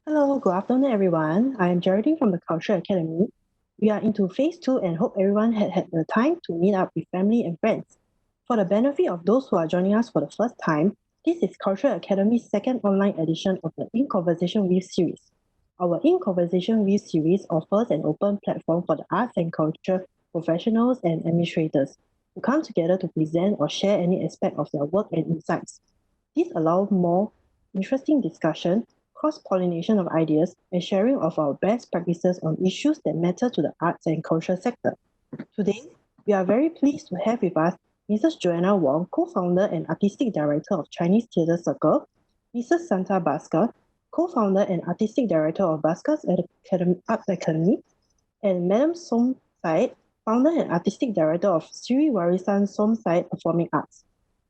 Hello, good afternoon, everyone. I am Geraldine from the Cultural Academy. We are into phase two and hope everyone had the time to meet up with family and friends. For the benefit of those who are joining us for the first time, this is Cultural Academy's second online edition of the In Conversation With series. Our In Conversation With series offers an open platform for the arts and culture professionals and administrators to come together to present or share any aspect of their work and insights. This allows more interesting discussion, cross-pollination of ideas, and sharing of our best practices on issues that matter to the arts and culture sector. Today, we are very pleased to have with us Mrs. Joanna Wong, co-founder and artistic director of Chinese Theatre Circle, Mrs. Santha Bhaskar, co-founder and artistic director of Bhaskar's Arts Academy, and Madam Som Said, founder and artistic director of Sri Warisan Som Said Performing Arts.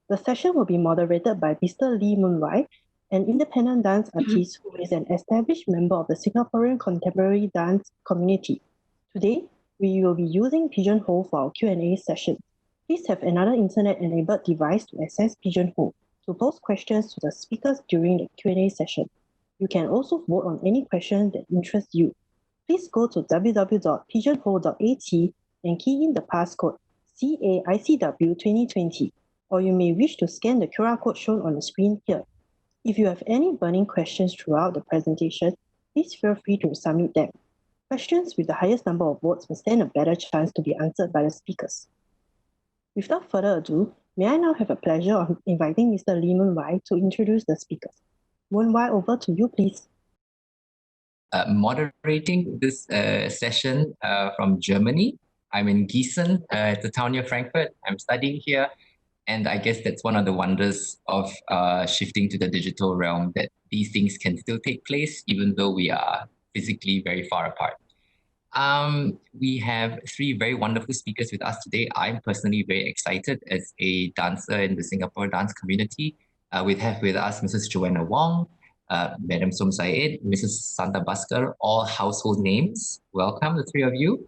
The session will be moderated by Mr. Lee Mun Wai, an independent dance artist who is an established member of the Singaporean contemporary dance community. Today, we will be using Pigeonhole for our Q&A session. Please have another internet-enabled device to access Pigeonhole to post questions to the speakers during the Q&A session. You can also vote on any question that interests you. Please go to www.pigeonhole.at and key in the passcode CAICW 2020, or you may wish to scan the QR code shown on the screen here. If you have any burning questions throughout the presentation, please feel free to submit them. Questions with the highest number of votes will stand a better chance to be answered by the speakers. Without further ado, may I now have the pleasure of inviting Mr. Lee Mun Wai to introduce the speakers. Mun Wai, over to you, please. Moderating this session from Germany. I'm in Gießen, it's a town near Frankfurt. I'm studying here. And I guess that's one of the wonders of shifting to the digital realm, that these things can still take place even though we are physically very far apart. We have three very wonderful speakers with us today. I'm personally very excited as a dancer in the Singapore dance community. We have with us Mrs. Joanna Wong, Madam Som Said, Mrs. Santha Bhaskar, all household names. Welcome, the three of you.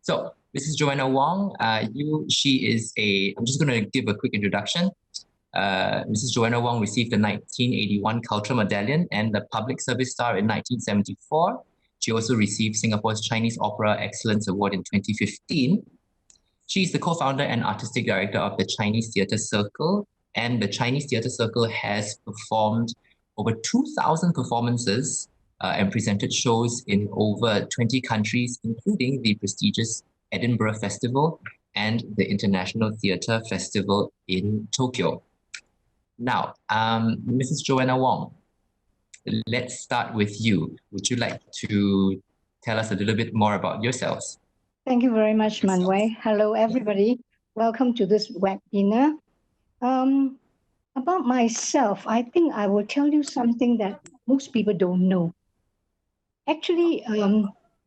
So, Mrs. Joanna Wong, I'm just going to give a quick introduction. Mrs. Joanna Wong received the 1981 Cultural Medallion and the Public Service Star in 1974. She also received Singapore's Chinese Opera Excellence Award in 2015. She's the co-founder and artistic director of the Chinese Theatre Circle, and the Chinese Theatre Circle has performed over 2,000 performances and presented shows in over 20 countries, including the prestigious Edinburgh Festival and the International Theatre Festival in Tokyo. Now, Mrs. Joanna Wong, let's start with you. Would you like to tell us a little bit more about yourselves? Thank you very much, Man Wai. Hello, everybody. Welcome to this webinar. About myself, I think I will tell you something that most people don't know. Actually,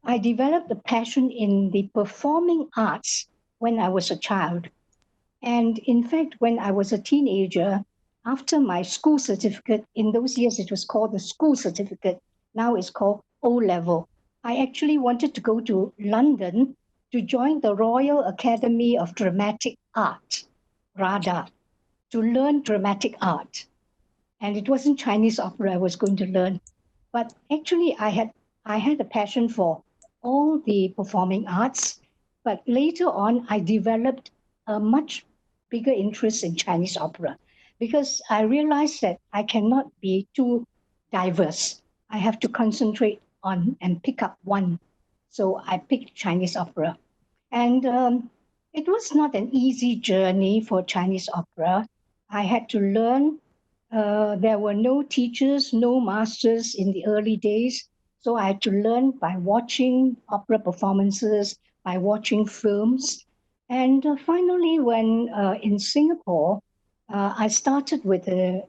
I developed a passion in the performing arts when I was a child. And in fact, when I was a teenager, after my school certificate, in those years it was called the school certificate, now it's called O-level. I actually wanted to go to London to join the Royal Academy of Dramatic Art, RADA, to learn dramatic art. And it wasn't Chinese opera I was going to learn, but actually I had a passion for all the performing arts, but later on I developed a much bigger interest in Chinese opera because I realized that I cannot be too diverse. I have to concentrate on and pick up one. So I picked Chinese opera. And it was not an easy journey for Chinese opera. I had to learn. There were no teachers, no masters in the early days. So I had to learn by watching opera performances, by watching films. And finally, when in Singapore, I started with a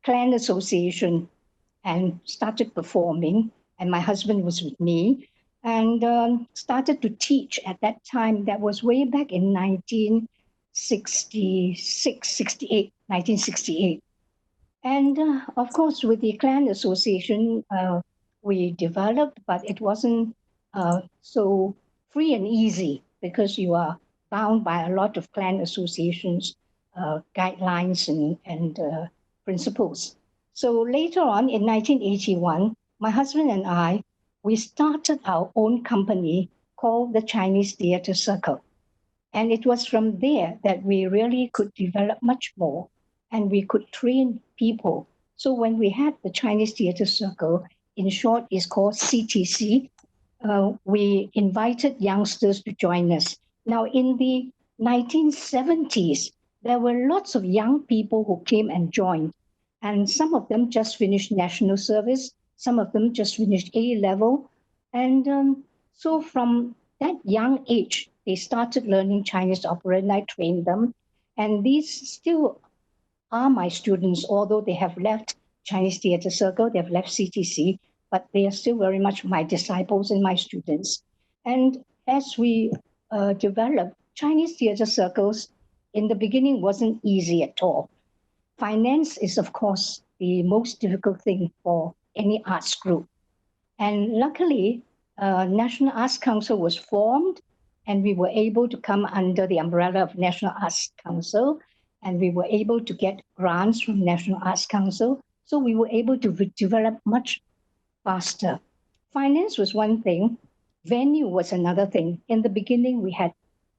clan association and started performing. And my husband was with me and started to teach at that time. That was way back in 1968. And of course, with the clan association, we developed, but it wasn't so free and easy because you are bound by a lot of clan associations, guidelines and principles. So later on in 1981, my husband and I, we started our own company called the Chinese Theatre Circle. And it was from there that we really could develop much more and we could train people. So when we had the Chinese Theatre Circle, in short, is called CTC, we invited youngsters to join us. Now, in the 1970s, there were lots of young people who came and joined. And some of them just finished national service, some of them just finished A level. And so from that young age, they started learning Chinese opera and I trained them. And these still are my students, although they have left Chinese Theatre Circle, they have left CTC, but they are still very much my disciples and my students. And as we develop, Chinese Theatre Circles in the beginning wasn't easy at all. Finance is, of course, the most difficult thing for any arts group. And luckily, National Arts Council was formed, and we were able to come under the umbrella of National Arts Council, and we were able to get grants from National Arts Council. So we were able to develop much faster. Finance was one thing, venue was another thing. In the beginning, we had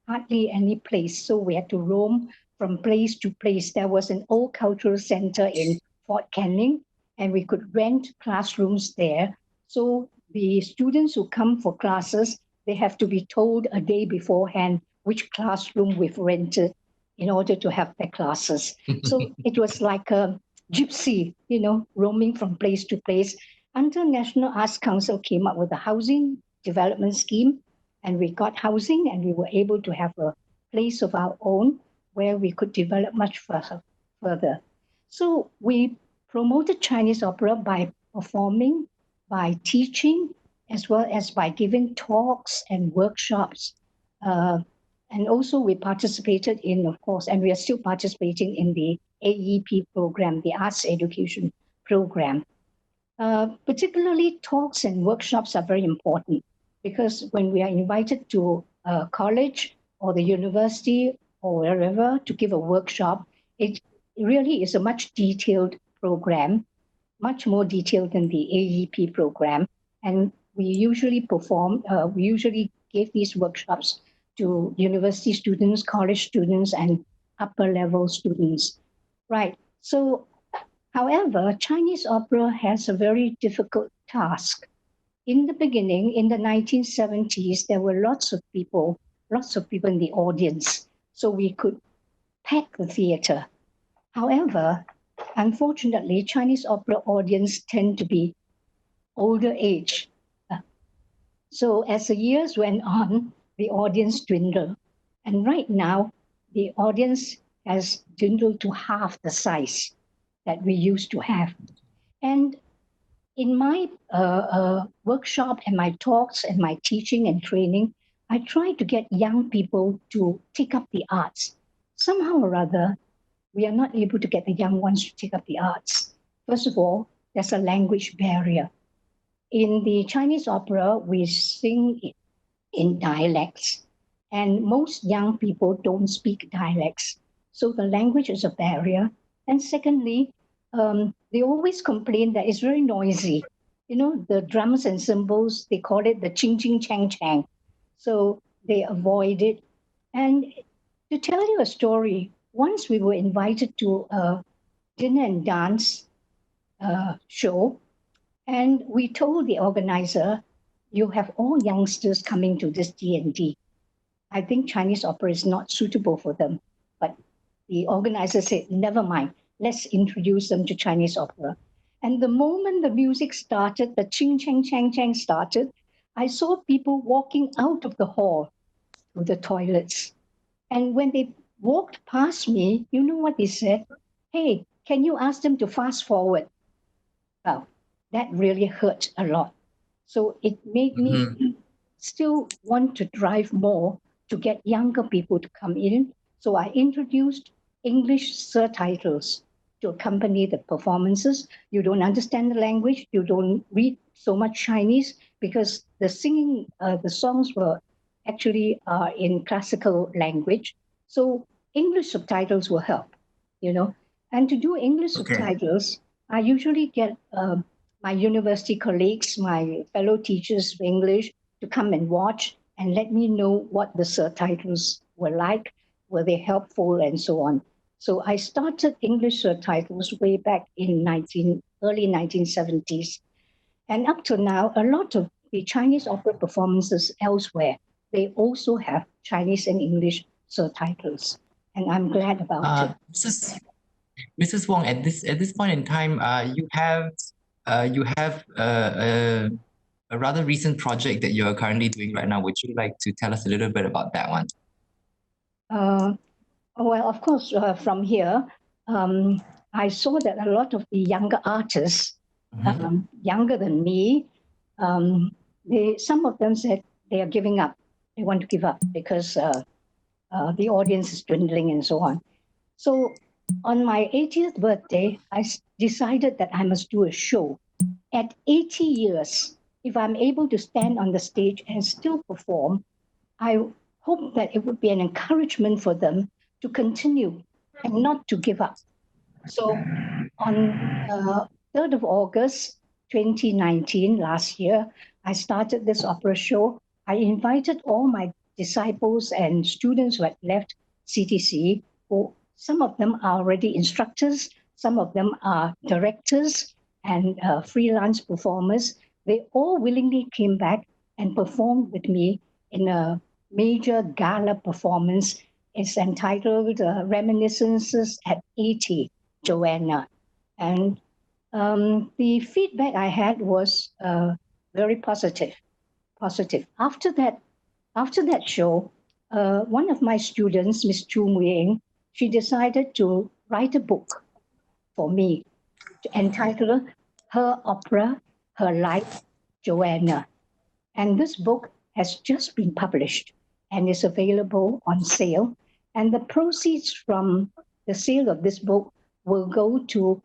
hardly any place, so we had to roam from place to place. There was an old cultural center in Fort Canning, and we could rent classrooms there. So the students who come for classes, they have to be told a day beforehand which classroom we've rented in order to have their classes. So it was like a gypsy, roaming from place to place until National Arts Council came up with a housing development scheme, and we got housing and we were able to have a place of our own where we could develop much further. So we promoted Chinese opera by performing, by teaching, as well as by giving talks and workshops. And also we participated in, of course, and we are still participating in the AEP program, the Arts Education Program. Particularly talks and workshops are very important because when we are invited to a college or the university or wherever to give a workshop, it really is a much detailed program, much more detailed than the AEP program. And we usually give these workshops to university students, college students, and upper level students. Right. So, however, Chinese opera has a very difficult task. In the beginning, in the 1970s, there were lots of people in the audience, so we could pack the theater. However, unfortunately, Chinese opera audience tend to be older age. So as the years went on, the audience dwindled. And right now, the audience has dwindled to half the size that we used to have. And in my workshop and my talks and my teaching and training, I try to get young people to take up the arts. Somehow or other, we are not able to get the young ones to take up the arts. First of all, there's a language barrier. In the Chinese opera, we sing in dialects, and most young people don't speak dialects. So the language is a barrier. And secondly, they always complain that it's very noisy. The drums and cymbals, they call it the ching ching chang chang. So they avoid it. And to tell you a story, once we were invited to a dinner and dance show, and we told the organizer, you have all youngsters coming to this D&D. I think Chinese opera is not suitable for them. But the organizer said, never mind, let's introduce them to Chinese opera. And the moment the music started, the ching, chang, chang, chang started, I saw people walking out of the hall to the toilets. And when they walked past me, you know what they said? Hey, can you ask them to fast forward? Well, that really hurt a lot. So it made me still want to drive more to get younger people to come in. So I introduced English subtitles to accompany the performances. You don't understand the language, you don't read so much Chinese because the singing, the songs were actually in classical language. So English subtitles will help, And to do English subtitles, I usually get my university colleagues, my fellow teachers of English to come and watch and let me know what the subtitles were like, were they helpful, and so on. So I started English subtitles way back in early 1970s. And up to now, a lot of the Chinese opera performances elsewhere, they also have Chinese and English subtitles. And I'm glad about it. Mrs. Wong, at this point in time, you have a rather recent project that you are currently doing right now. Would you like to tell us a little bit about that one? Well, of course, from here, I saw that a lot of the younger artists, younger than me, some of them said they are giving up. They want to give up because the audience is dwindling and so on. So on my 80th birthday, I decided that I must do a show. At 80 years, if I'm able to stand on the stage and still perform, I hope that it would be an encouragement for them to continue and not to give up. So on 3rd of August 2019, last year, I started this opera show. I invited all my disciples and students who had left CTC, who some of them are already instructors, some of them are directors and freelance performers. They all willingly came back and performed with me in a major gala performance. It's entitled Reminiscences at 80, Joanna. And the feedback I had was very positive. After that show, one of my students, Miss Chu Mui, she decided to write a book for me entitled Her Opera, Her Life, Joanna. And this book has just been published and is available on sale. And the proceeds from the sale of this book will go to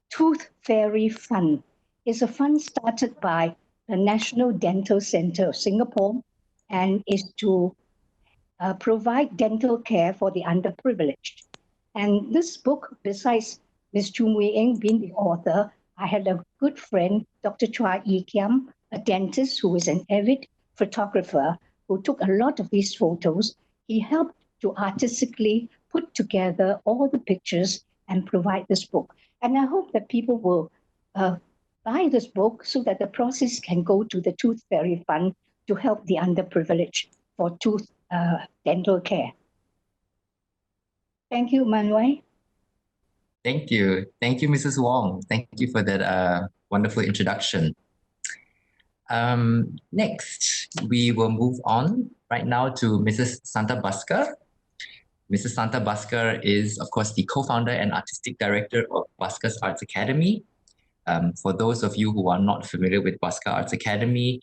Tooth Fairy Fund. It's a fund started by the National Dental Centre of Singapore and is to provide dental care for the underprivileged. And this book, besides Ms. Chu Mui Eng being the author, I had a good friend, Dr. Chua Yi Kiam, a dentist who is an avid photographer who took a lot of these photos. He helped to artistically put together all the pictures and provide this book. And I hope that people will buy this book so that the proceeds can go to the Tooth Fairy Fund to help the underprivileged for tooth dental care. Thank you, Mun Wai. Thank you. Thank you, Mrs. Wong. Thank you for that wonderful introduction. Next, we will move on right now to Mrs. Santha Bhaskar. Mrs. Santha Bhaskar is, of course, the co-founder and artistic director of Bhaskar's Arts Academy. For those of you who are not familiar with Bhaskar Arts Academy,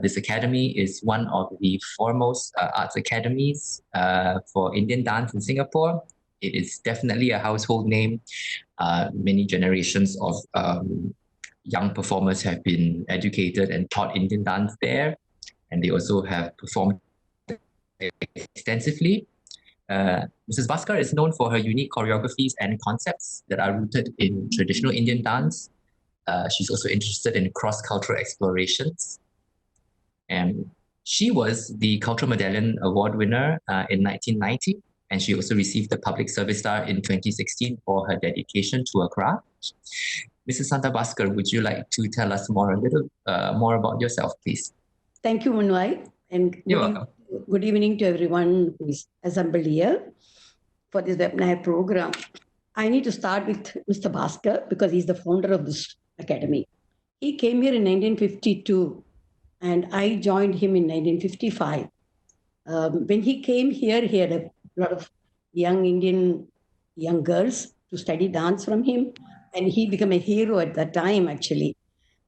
this academy is one of the foremost arts academies for Indian dance in Singapore. It is definitely a household name. Many generations of young performers have been educated and taught Indian dance there, and they also have performed extensively. Mrs. Bhaskar is known for her unique choreographies and concepts that are rooted in traditional Indian dance. She's also interested in cross-cultural explorations. And she was the Cultural Medallion Award winner in 1990, and she also received the Public Service Star in 2016 for her dedication to her craft. Mrs. Santha Bhaskar, would you like to tell us a little more about yourself, please? Thank you, Mun Wai, and You're welcome. Good evening to everyone who is assembled here for this webinar program. I need to start with Mr. Bhaskar because he's the founder of this academy. He came here in 1952 and I joined him in 1955. When he came here, he had a lot of young girls to study dance from him, and he became a hero at that time, actually.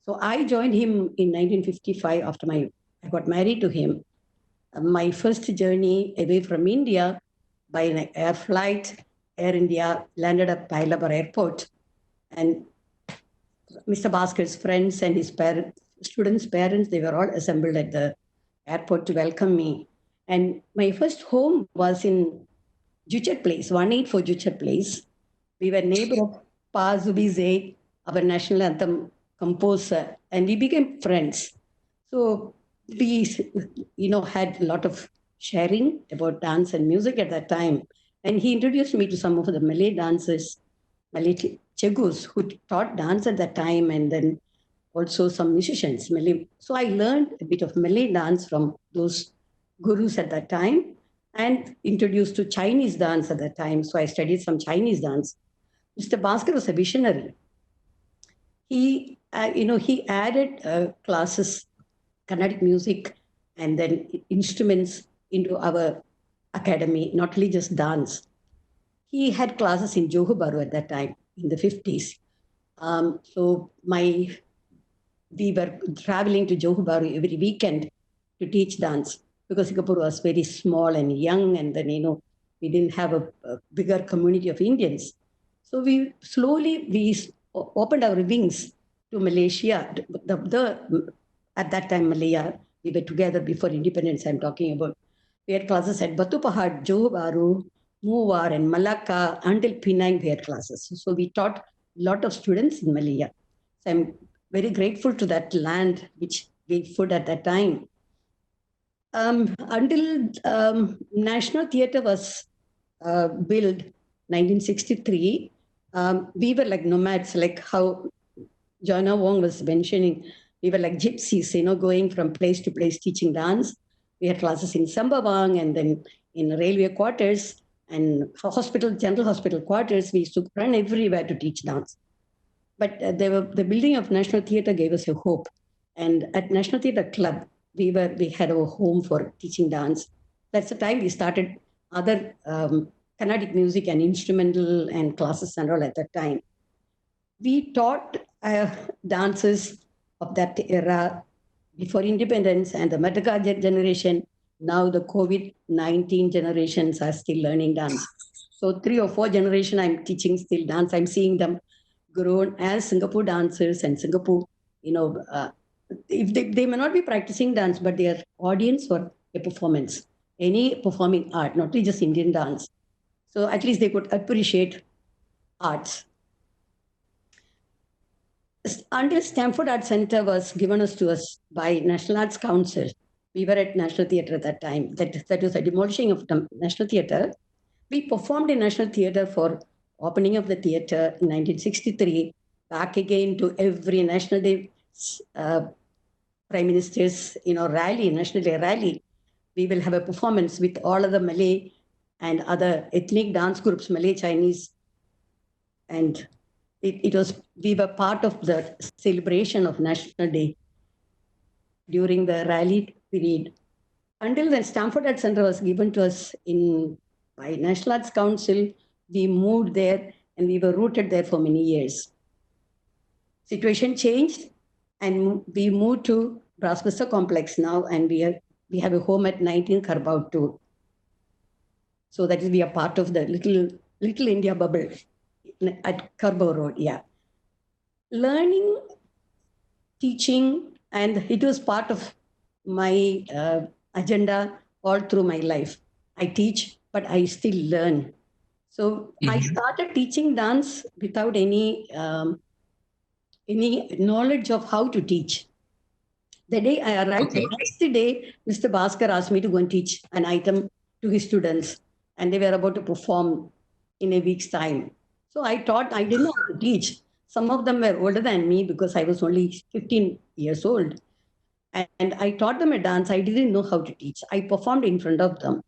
So I joined him in 1955 after I got married to him. My first journey away from India by an air flight, Air India landed at Pylabhar Airport, and Mr. Bhaskar's friends and his students' parents, they were all assembled at the airport to welcome me. And my first home was in Juchat Place, 184 Juchat Place. We were neighbor of Pa Zubi Zaid, our national anthem composer, and we became friends. So we, had a lot of sharing about dance and music at that time. And he introduced me to some of the Malay dancers, Malay chegus who taught dance at that time, and then also some musicians, Malay. So I learned a bit of Malay dance from those gurus at that time, and introduced to Chinese dance at that time. So I studied some Chinese dance. Mr. Bhaskar was a visionary. He added classes, Carnatic music, and then instruments into our academy, not only just dance. He had classes in Johor Bahru at that time in the 50s. So we were traveling to Johor Bahru every weekend to teach dance because Singapore was very small and young, and then we didn't have a bigger community of Indians. So we opened our wings to Malaysia. At that time, Malaya, we were together before independence. I'm talking about. We had classes at Batu Pahad, Johor Bahru, Muar, and Malacca. Until Penang, we had classes. So we taught a lot of students in Malaya. So I'm very grateful to that land which gave food at that time. Until National Theatre was built, 1963, we were like nomads, like how Joanna Wong was mentioning. We were like gypsies, going from place to place teaching dance. We had classes in Sambawang, and then in railway quarters and general hospital quarters. We used to run everywhere to teach dance. But the building of National Theatre gave us a hope. And at National Theatre Club, we had our home for teaching dance. That's the time we started other Carnatic music and instrumental and classes and all at that time. We taught dances of that era before independence and the Merdeka generation. Now the COVID-19 generations are still learning dance. So 3 or 4 generations I'm teaching still dance. I'm seeing them grown as Singapore dancers, and Singapore, if they may not be practicing dance, but they are audience for a performance, any performing art, not just Indian dance. So at least they could appreciate arts. Until Stamford Arts Center was given to us by National Arts Council, we were at National Theatre at that time. That was a demolishing of the National Theatre. We performed in National Theatre for opening of the theatre in 1963, back again to every National Day Prime Minister's rally, National Day rally. We will have a performance with all of the Malay and other ethnic dance groups, Malay, Chinese, and we were part of the celebration of National Day during the rally period. Until then, Stamford Arts Center was given to us by National Arts Council. We moved there and we were rooted there for many years. Situation changed and we moved to Brasvista Complex now, and we have a home at 19 Carbau too. So that is, we are part of the little India bubble at Carbau Road, yeah. Learning, teaching, and it was part of my agenda all through my life. I teach, but I still learn. So I started teaching dance without any knowledge of how to teach. The day I arrived, the next day, Mr. Bhaskar asked me to go and teach an item to his students, and they were about to perform in a week's time. So I thought I didn't know how to teach. Some of them were older than me because I was only 15 years old. And I taught them a dance. I didn't know how to teach. I performed in front of them,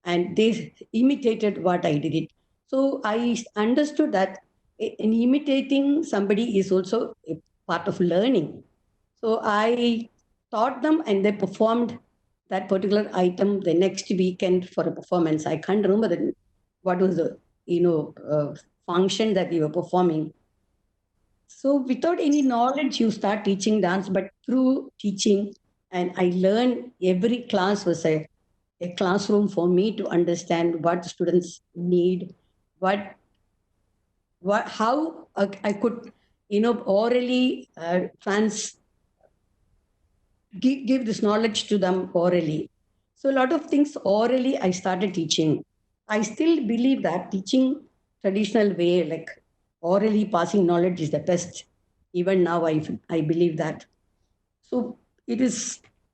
and they imitated what I did. So I understood that in imitating somebody is also a part of learning. So I taught them, and they performed that particular item the next weekend for a performance. I can't remember what was the function that we were performing. So without any knowledge, you start teaching dance, but through teaching, and I learned every class was a classroom for me to understand what the students need, how I could, orally give this knowledge to them orally. So a lot of things orally I started teaching. I still believe that teaching traditional way, like orally passing knowledge, is the best. Even now, I believe that. So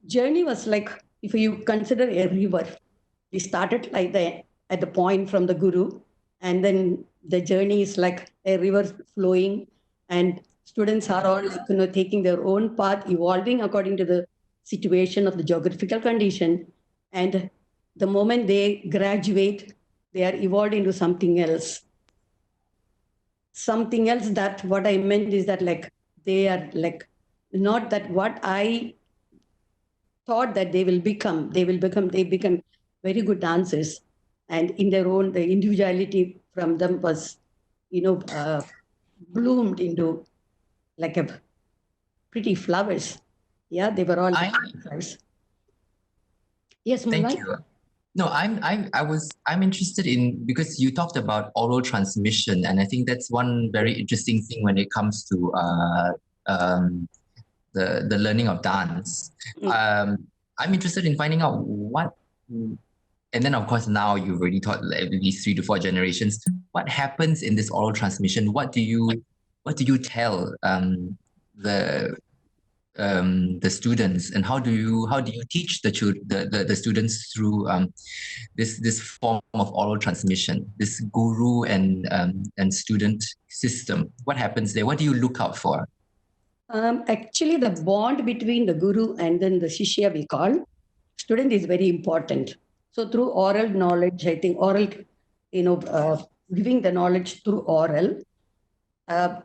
journey was like, if you consider a river, we started like at the point from the guru, and then the journey is like a river flowing, and students are all taking their own path, evolving according to the situation of the geographical condition, and the moment they graduate, they are evolved into something else. That what I meant is that like they are like not that what I thought that they become very good dancers, and in their own the individuality from them was bloomed into like a pretty flowers. Yeah, they were all I flowers. Yes, thank Munwai. you. No, I'm interested in, because you talked about oral transmission, and I think that's one very interesting thing when it comes to um, the learning of dance. I'm interested in finding out what, and then of course now you've already taught at least 3 to 4 generations. What happens in this oral transmission? What do you tell the the students, and how do you teach the students through this form of oral transmission, this guru and student system? What happens there? What do you look out for? Actually, the bond between the guru and then the shishya we call student is very important. So through oral knowledge, I think oral, giving the knowledge through oral, uh,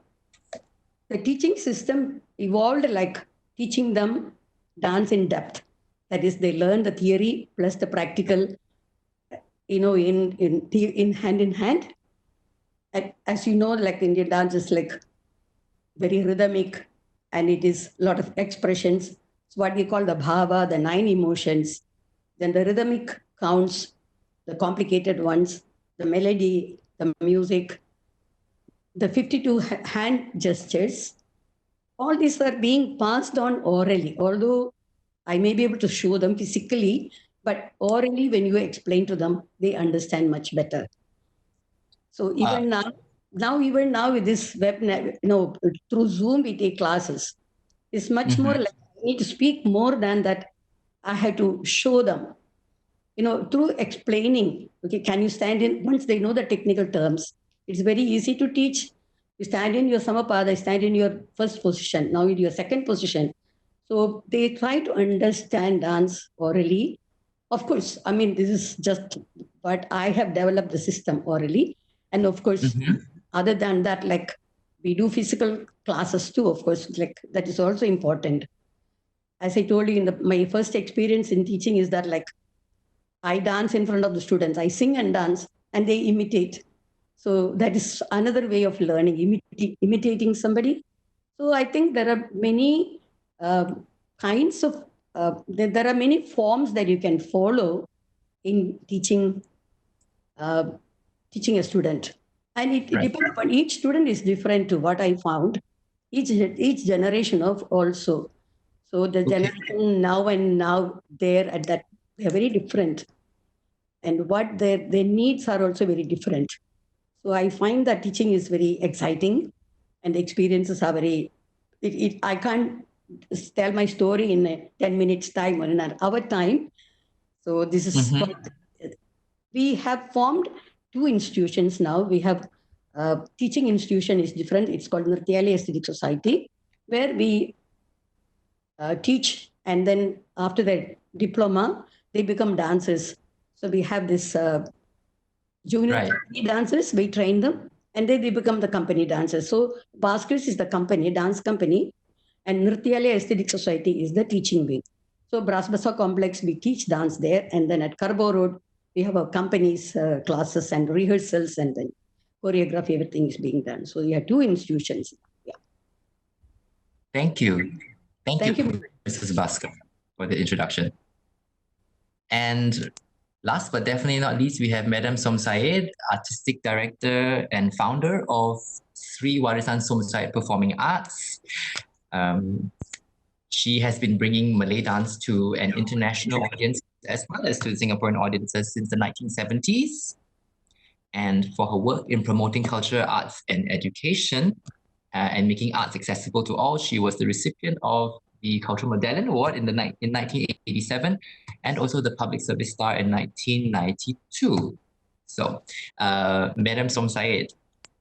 the teaching system evolved like teaching them dance in depth. That is, they learn the theory plus the practical, in hand in hand. And as you know, like Indian dance is like very rhythmic, and it is a lot of expressions. It's what we call the bhava, the 9 emotions. Then the rhythmic counts, the complicated ones, the melody, the music, the 52 hand gestures. All these are being passed on orally, although I may be able to show them physically, but orally, when you explain to them, they understand much better. So even even now with this web, through Zoom, we take classes. It's much more like I need to speak more than that. I have to show them, through explaining. Okay, can you stand in? Once they know the technical terms, it's very easy to teach. You stand in your samapada, stand in your first position, now in your second position. So they try to understand dance orally. Of course, I mean, this is just what I have developed the system orally. And of course, other than that, like we do physical classes too, of course, like that is also important. As I told you, my first experience in teaching is that like I dance in front of the students, I sing and dance, and they imitate. So that is another way of learning, imitating somebody. So I think there are many kinds of, there are many forms that you can follow in uh, teaching a student. And it depends upon each student is different to what I found. Each generation of also. So the generation now and now they're at that, they're very different. And what their needs are also very different. So I find that teaching is very exciting, and the experiences are very. I can't tell my story in 10 minutes time or in an hour time. So this is what we have formed 2 institutions now. We have teaching institution is different. It's called Nrityalaya Aesthetic Society, where we teach, and then after their diploma, they become dancers. So we have this junior dancers, we train them, and then they become the company dancers. So Bhaskar is the company, dance company, and Nrityalaya Aesthetic Society is the teaching wing. So Brasbasa Complex, we teach dance there, and then at Karbo Road, we have our company's classes and rehearsals, and then choreography, everything is being done. So we have 2 institutions. Yeah. Thank you. Thank you, Mrs. Bhaskar, for the introduction. And last but definitely not least, we have Madam Som Syed, Artistic Director and founder of Sri Warisan Som Syed Performing Arts. She has been bringing Malay dance to an international audience as well as to Singaporean audiences since the 1970s. And for her work in promoting culture, arts, and education, and making arts accessible to all. She was the recipient of the Cultural Medallion Award in 1987, and also the Public Service Star in 1992. So, Madam Som Said,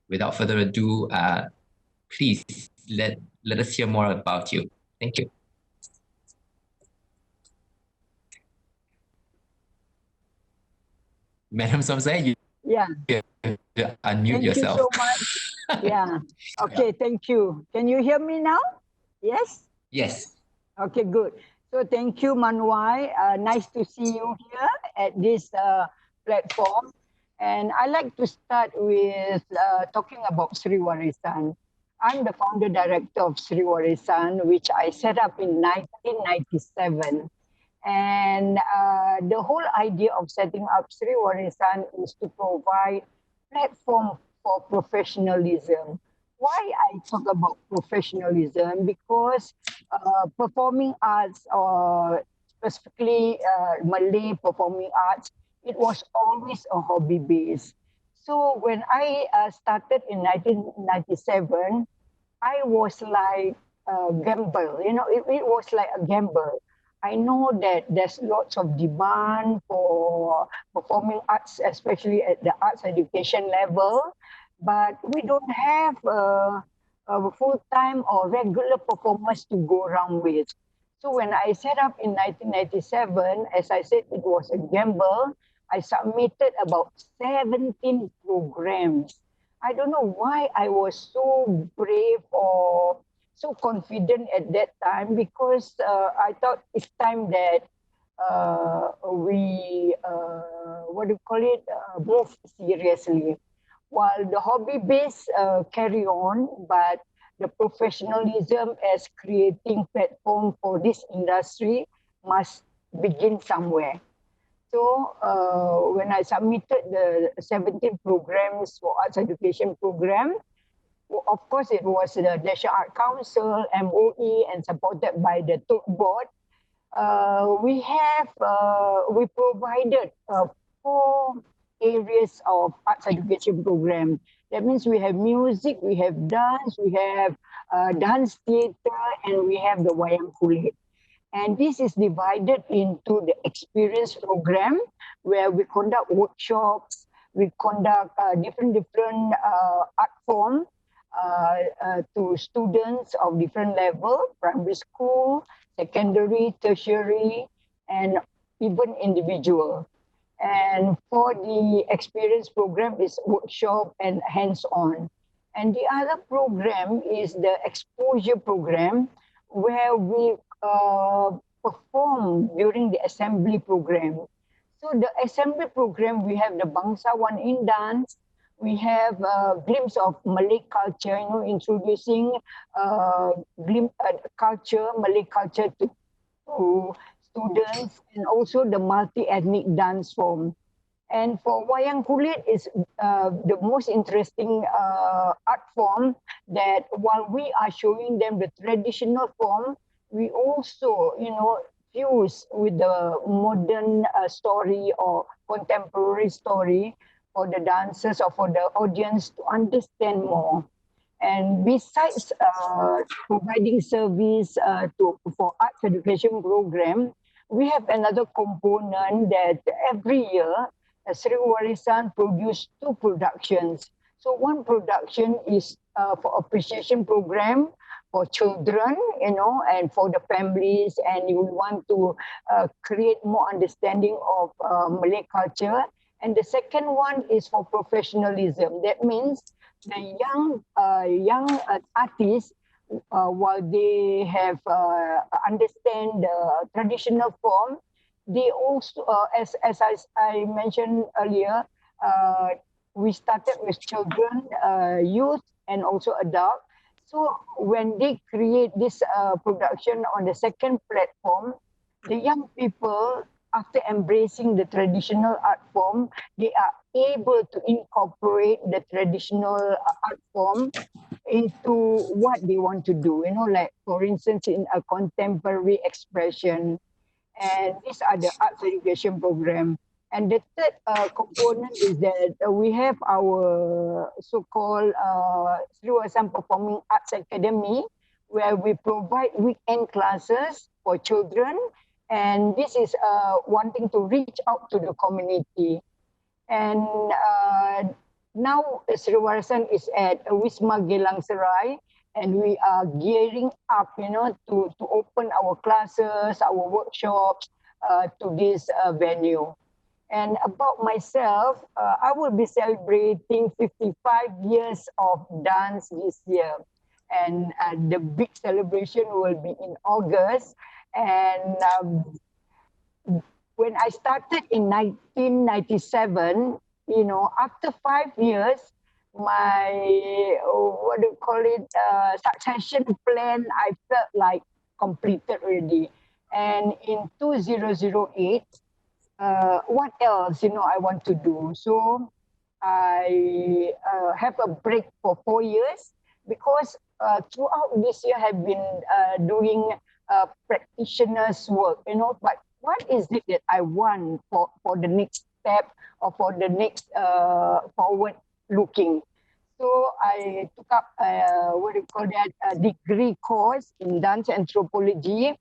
without further ado, please let us hear more about you. Thank you. Madam Som Said, you unmute yourself. Thank you so much. Yeah. Okay, thank you. Can you hear me now? Yes? Yes. Okay, good. So thank you, Mun Wai. Nice to see you here at this platform. And I like to start with talking about Sri Warisan. I'm the founder director of Sri Warisan, which I set up in 1997. And the whole idea of setting up Sri Warisan is to provide platform for professionalism. Why I talk about professionalism? Because performing arts, or specifically Malay performing arts, it was always a hobby base. So when I started in 1997, I was like a gamble. It was like a gamble. I know that there's lots of demand for performing arts, especially at the arts education level, but we don't have a full-time or regular performers to go around with. So when I set up in 1997, as I said, it was a gamble. I submitted about 17 programs. I don't know why I was so brave or so confident at that time, because I thought it's time that we, move seriously. While the hobby base carry on, but the professionalism as creating platform for this industry must begin somewhere. So when I submitted the 17 programs for arts education program, of course, it was the National Art Council, MOE, and supported by the TOT board. We provided 4 areas of arts education program. That means we have music, we have dance, we have dance theatre, and we have the wayang kulit. And this is divided into the experience program, where we conduct workshops, we conduct different art form to students of different level, primary school, secondary, tertiary, and even individual. And for the experience program is workshop and hands-on. And the other program is the exposure program, where we perform during the assembly program. So the assembly program, we have the Bangsawan in dance, we have a glimpse of Malay culture, introducing Malay culture to students, and also the multi-ethnic dance form. And for wayang kulit is the most interesting art form, that while we are showing them the traditional form, we also, fuse with the modern story or contemporary story for the dancers or for the audience to understand more. And besides providing service for arts education program, we have another component that every year Sri Warisan produce 2 productions. So one production is for appreciation program for children, and for the families, and you want to create more understanding of Malay culture. And the second one is for professionalism. That means the young artists, while they have understand the traditional form, they also, as I mentioned earlier, we started with children, youth, and also adult. So when they create this production on the second platform, the young people, after embracing the traditional art form, they are able to incorporate the traditional art form into what they want to do, like for instance, in a contemporary expression. And these are the arts education program. And the third component is that we have our so-called Sri Wasan Performing Arts Academy, where we provide weekend classes for children. And this is wanting to reach out to the community. And now Sri Warasan is at Wisma Gelang Serai, and we are gearing up, to open our classes, our workshops to this venue. And about myself, I will be celebrating 55 years of dance this year. And the big celebration will be in August. And when I started in 1997, after 5 years, my, what do you call it, succession plan, I felt like completed already. And in 2008, what else, I want to do? So I have a break for 4 years because throughout this year I've been doing practitioner's work, but what is it that I want for the next step or for the next forward looking? So I took up, what do you call that, a degree course in dance anthropology.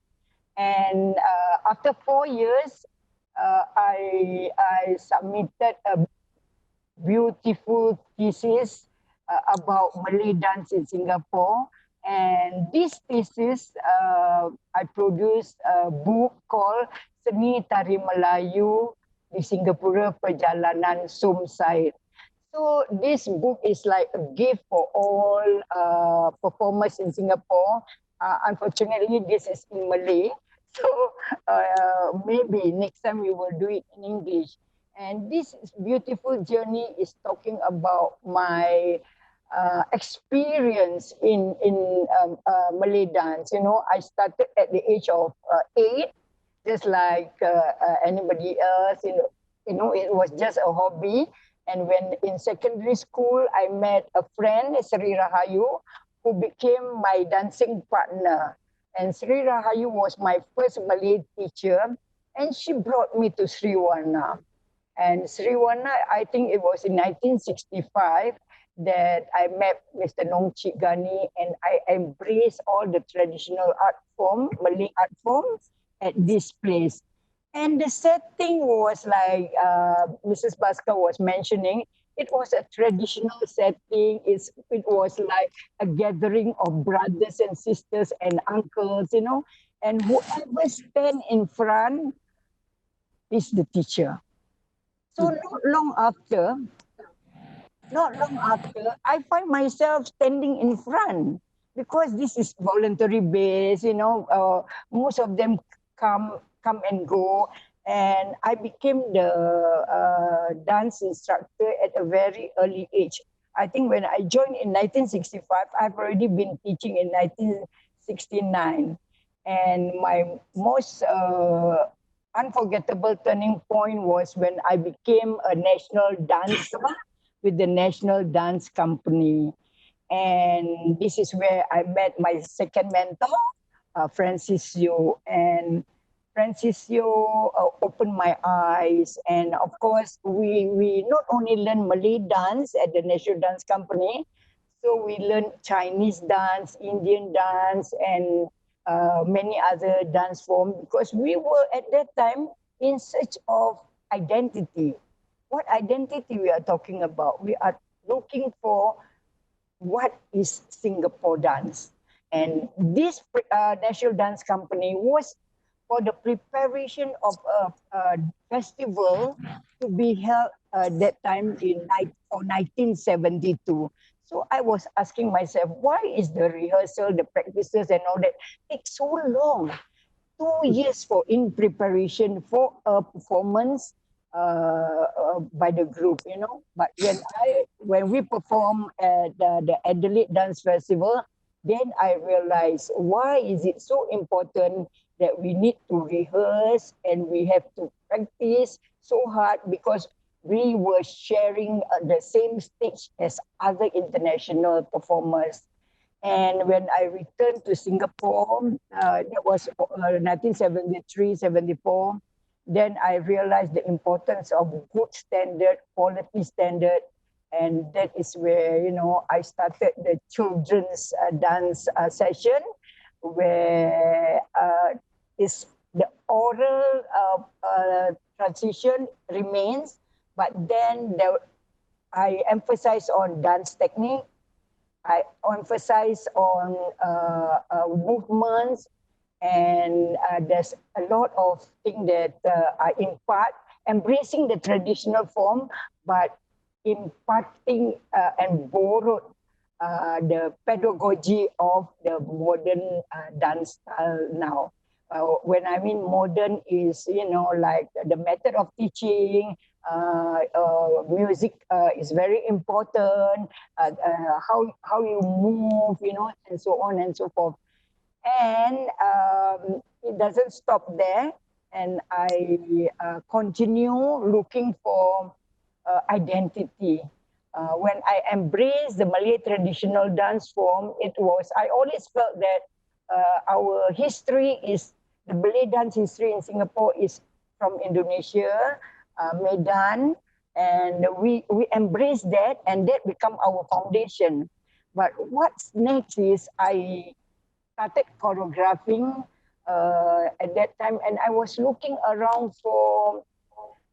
And after 4 years, I submitted a beautiful thesis about Malay dance in Singapore. And this thesis, I produced a book called Seni Tari Melayu di Singapura Perjalanan Somsait. So this book is like a gift for all performers in Singapore. Unfortunately, this is in Malay. So maybe next time we will do it in English. And this beautiful journey is talking about my experience in Malay dance. I started at the age of 8, just like anybody else. It was just a hobby. And when in secondary school, I met a friend, Sri Rahayu, who became my dancing partner. And Sri Rahayu was my first Malay teacher, and she brought me to Sri Wana. And Sri Wana, I think it was in 1965 that I met Mr. Nong Chik Gani, and I embraced all the traditional art form, Malay art forms at this place. And the setting was like Mrs. Bhaskar was mentioning, it was a traditional setting. It was like a gathering of brothers and sisters and uncles, and whoever stand in front is the teacher. So not long after, I find myself standing in front because this is voluntary based, most of them come and go. And I became the dance instructor at a very early age. I think when I joined in 1965, I've already been teaching in 1969. And my most unforgettable turning point was when I became a national dancer with the National Dance Company. And this is where I met my second mentor, Francis Yeo. And Francis Yeo opened my eyes. And of course, we not only learn Malay dance at the National Dance Company, so we learned Chinese dance, Indian dance, and many other dance forms because we were at that time in search of identity. What identity we are talking about? We are looking for what is Singapore dance. And this National Dance Company was for the preparation of a festival to be held that time in 1972. So I was asking myself, why is the rehearsal, the practices and all that take so long? 2 years in preparation for a performance by the group, But when we perform at the Adelaide Dance Festival, then I realized why is it so important that we need to rehearse and we have to practice so hard because we were sharing the same stage as other international performers. And when I returned to Singapore, that was 1973, 74, then I realized the importance of good standard, quality standard. And that is where, I started the children's dance session, where is the oral transition remains, but then I emphasize on dance technique. I emphasize on movements, and there's a lot of things that I impart, embracing the traditional form, but imparting and borrowed the pedagogy of the modern dance style now. When I mean modern is, like the method of teaching, music is very important, how you move, and so on and so forth. And it doesn't stop there. And I continue looking for identity. When I embraced the Malay traditional dance form, I always felt that our history is, the Malay dance history in Singapore is from Indonesia, Medan, and we embrace that, and that become our foundation. But what's next is I started choreographing at that time, and I was looking around for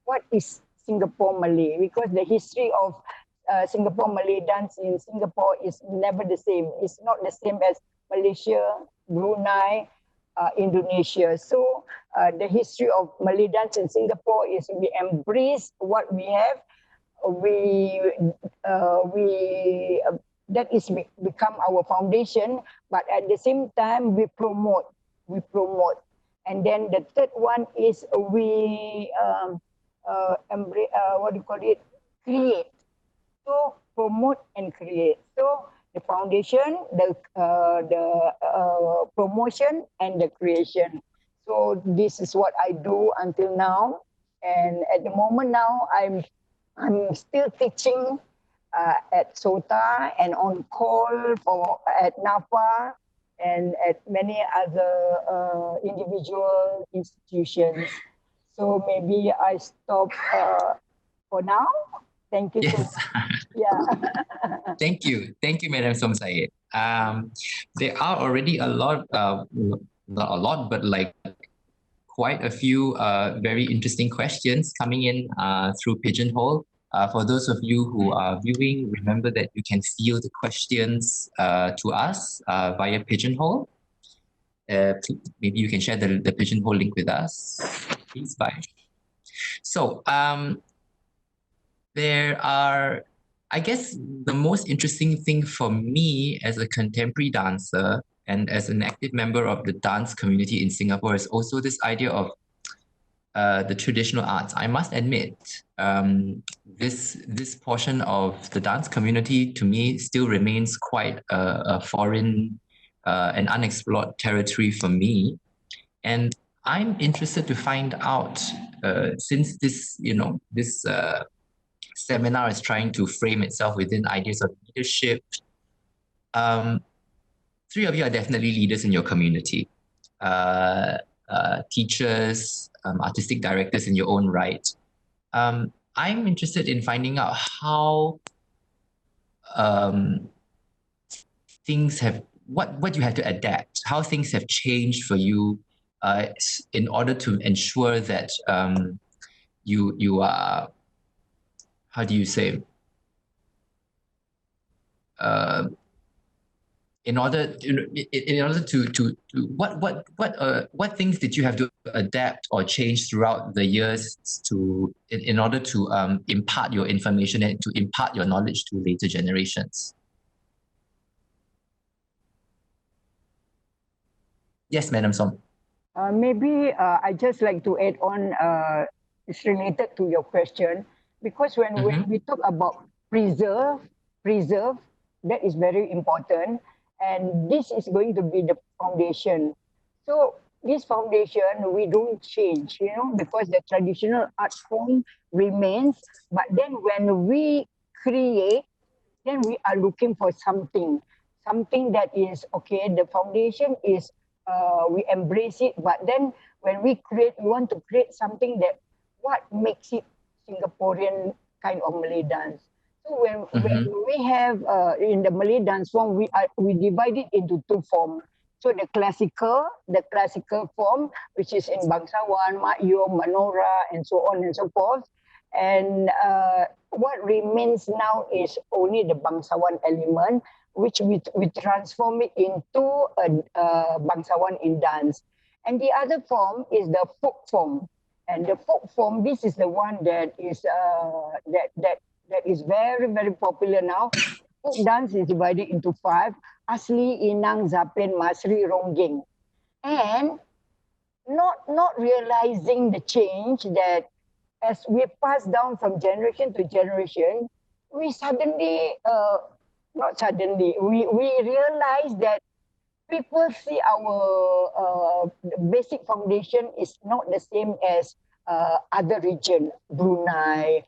what is Singapore Malay, because the history of Singapore Malay dance in Singapore is never the same. It's not the same as Malaysia, Brunei, Indonesia. So the history of Malay dance in Singapore is we embrace what we have. That is become our foundation, but at the same time we promote. And then the third one is we create. So promote and create. So the foundation, the promotion, and the creation. So this is what I do until now. And at the moment now, I'm still teaching at SOTA and on call at NAPA and at many other individual institutions. So maybe I stop for now. Thank you. Yes. Yeah. Thank you, Madam Som Sayed. There are already a lot, not a lot, but like quite a few very interesting questions coming in through Pigeonhole. For those of you who are viewing, remember that you can field the questions to us via Pigeonhole. Maybe you can share the Pigeonhole link with us. Please, bye. So there are, I guess, the most interesting thing for me as a contemporary dancer and as an active member of the dance community in Singapore is also this idea of the traditional arts. I must admit, this portion of the dance community to me still remains quite a foreign and unexplored territory for me. And I'm interested to find out, since this seminar is trying to frame itself within ideas of leadership. Three of you are definitely leaders in your community, teachers, artistic directors in your own right. I'm interested in finding out how things have, what you had to adapt, how things have changed for you in order to ensure that you are, how do you say, in order to what things did you have to adapt or change throughout the years in order to impart your information and to impart your knowledge to later generations? Yes, Madam Som. Maybe I just like to add on, it's related to your question, because when we talk about preserve, that is very important. And this is going to be the foundation. So this foundation, we don't change, because the traditional art form remains. But then when we create, then we are looking for something that is, okay, the foundation is we embrace it. But then when we want to create something that what makes it Singaporean kind of Malay dance. So when we have in the Malay dance form, we divide it into two forms. So the classical form, which is in Bangsawan, Makyo, Manora, and so on and so forth. And what remains now is only the Bangsawan element, which we transform it into a Bangsawan in dance. And the other form is the folk form. And the folk form, this is the one that is that is very, very popular now. Folk dance is divided into five: Asli, Inang, Zapin, Masri, Ronggeng. And not realizing the change that as we pass down from generation to generation, we suddenly, not suddenly, we realize that people see our basic foundation is not the same as other region, Brunei,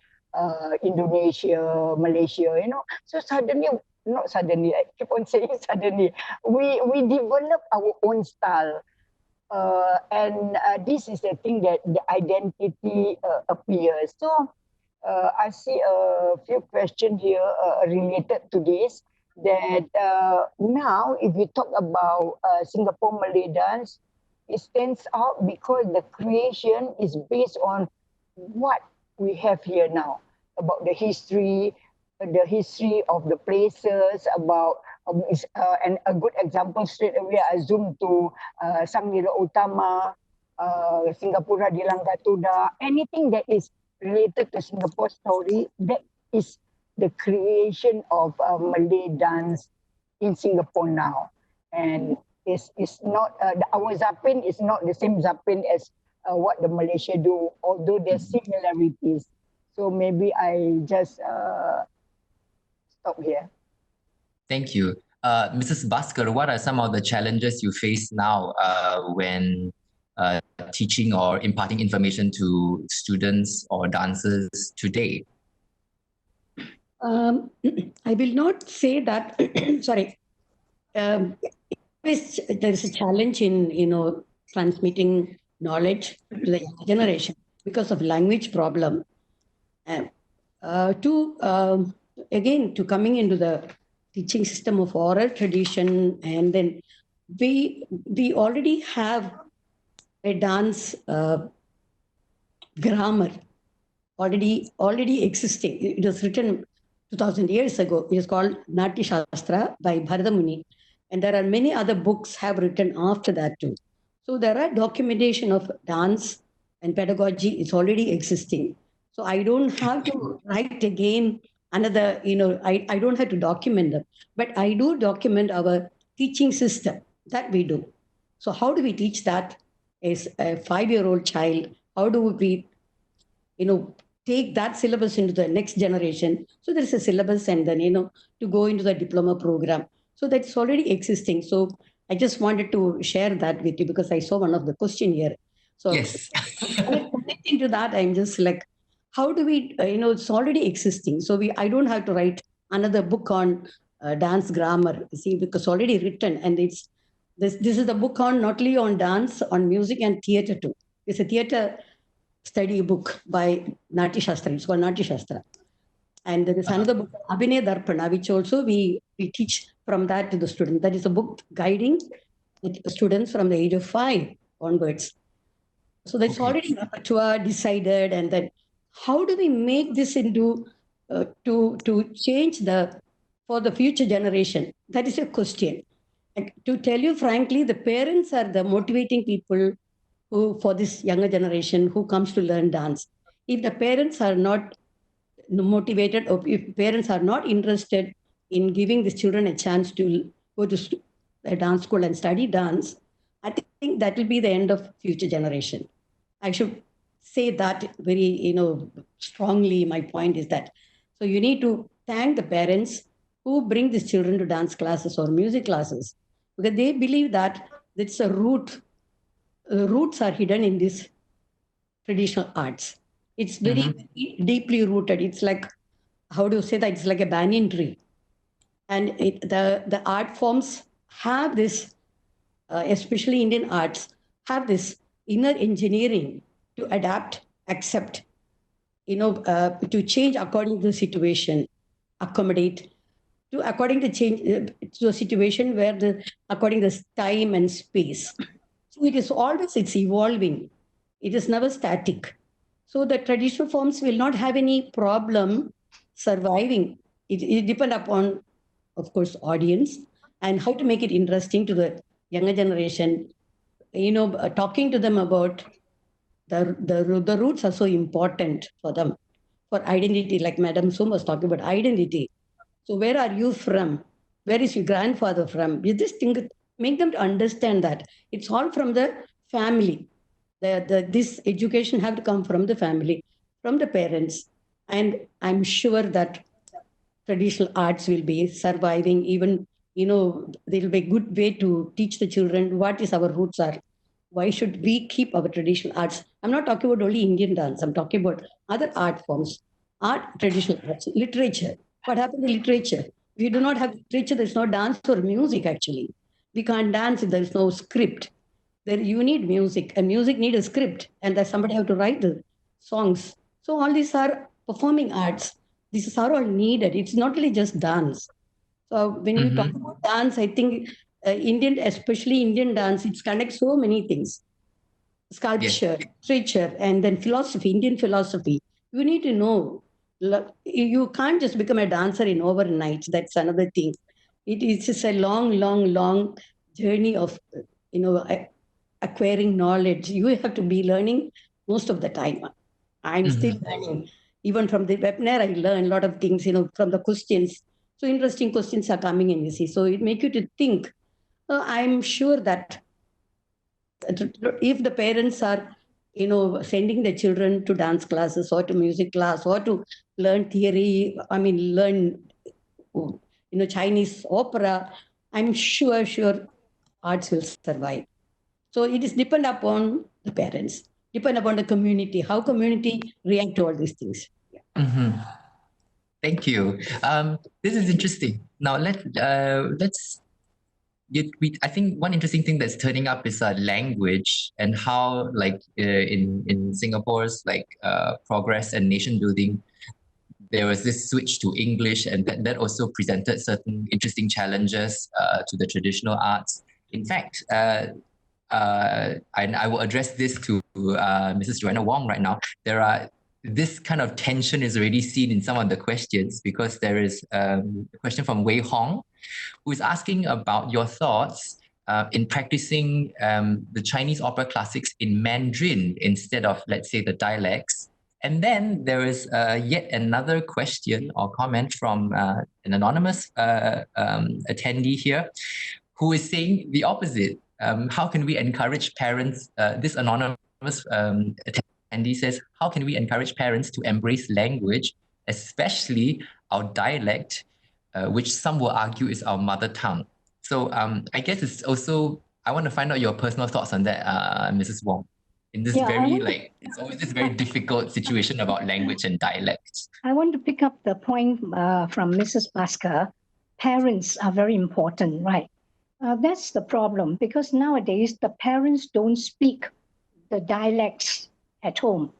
Indonesia, Malaysia, So suddenly, not suddenly, I keep on saying suddenly, we develop our own style. And this is the thing that the identity appears. So I see a few questions here related to this. That now, if we talk about Singapore Malay dance, it stands out because the creation is based on what we have here now, about the history of the places, about and a good example straight away I zoom to Sang Nila Utama, Singapura di Langgatuda, anything that is related to Singapore story, that is the creation of Malay dance in Singapore now. And it's not, our Zapin is not the same Zapin as what the Malaysia do, although there's similarities. So maybe I just stop here. Thank you. Mrs. Bhaskar, what are some of the challenges you face now when teaching or imparting information to students or dancers today? I will not say that, sorry. There is a challenge in, transmitting knowledge to the younger generation because of language problem. To coming into the teaching system of oral tradition, and then we already have a dance grammar already existing. It was written 2000 years ago. It is called Natya Shastra by Bharadamuni, and there are many other books have written after that too. So there are documentation of dance and pedagogy is already existing. So I don't have to write again another, I don't have to document them, but I do document our teaching system that we do. So how do we teach that as a 5-year-old child? How do we, take that syllabus into the next generation? So there's a syllabus, and then, to go into the diploma program. So that's already existing. So I just wanted to share that with you because I saw one of the question here. So yes. Connecting to that, I'm just like, how do we, it's already existing. So I don't have to write another book on dance grammar, see, because already written. And this is the book on not only on dance, on music and theater too. It's a theater study book by Natya Shastra. It's called Natya Shastra. And there is another book, Abhinay Darpana, which also we teach from that to the students. That is a book guiding students from the age of 5 onwards. So that's already decided. And then how do we make this into to change for the future generation? That is a question. And to tell you frankly, the parents are the motivating people for this younger generation who comes to learn dance. If the parents are not motivated, or if parents are not interested in giving the children a chance to go to a dance school and study dance, I think that will be the end of future generation. I should say that very, strongly. My point is that. So you need to thank the parents who bring these children to dance classes or music classes, because they believe that it's a root. Roots are hidden in these traditional arts. It's very deeply rooted. It's like, how do you say that? It's like a banyan tree. And the art forms have this especially Indian arts, have this inner engineering to adapt, accept, to change according to the situation, accommodate, to according to change to a situation where according to the time and space. So it's evolving. It is never static. So the traditional forms will not have any problem surviving. It depends upon, of course, audience and how to make it interesting to the younger generation. Talking to them about the roots are so important for them, for identity, like Madam Sum was talking about identity. So where are you from? Where is your grandfather from? You just think, make them to understand that it's all from the family. This education have to come from the family, from the parents. And I'm sure that traditional arts will be surviving. Even, there will be a good way to teach the children what is our roots are. Why should we keep our traditional arts? I'm not talking about only Indian dance. I'm talking about other art forms, traditional arts, literature. What happened to literature? If you do not have literature, there's no dance or music actually. We can't dance if there's no script. There you need music, and music need a script, and that somebody have to write the songs. So all these are performing arts. These are all needed. It's not really just dance. So when you talk about dance, I think Indian, especially Indian dance, it connects so many things: sculpture, literature, and then philosophy, Indian philosophy. You need to know. You can't just become a dancer in overnight. That's another thing. It is just a long, long, long journey of, acquiring knowledge. You have to be learning most of the time. I'm still learning. Even from the webinar, I learn a lot of things, from the questions. So interesting questions are coming in, you see. So it makes you to think. I'm sure that if the parents are, sending the children to dance classes or to music class or to learn theory, learn, Chinese opera, I'm sure arts will survive. So it is depend upon the parents, depend upon the community, how community react to all these things. Thank you. This is interesting. Now let's. I think one interesting thing that's turning up is language and how, like in Singapore's progress and nation building, there was this switch to English, and that also presented certain interesting challenges to the traditional arts. In fact, and I will address this to Mrs. Joanna Wong right now. This kind of tension is already seen in some of the questions, because there is a question from Wei Hong, who is asking about your thoughts in practicing the Chinese opera classics in Mandarin instead of, let's say, the dialects. And then there is yet another question or comment from an anonymous attendee here, who is saying the opposite. How can we encourage parents? This anonymous attendee says, how can we encourage parents to embrace language, especially our dialect, which some will argue is our mother tongue? So I guess it's also, I want to find out your personal thoughts on that, Mrs. Wong. In this it's always this very difficult situation about language and dialects. I want to pick up the point from Mrs. Bhaskar. Parents are very important, right? That's the problem, because nowadays the parents don't speak the dialects at home.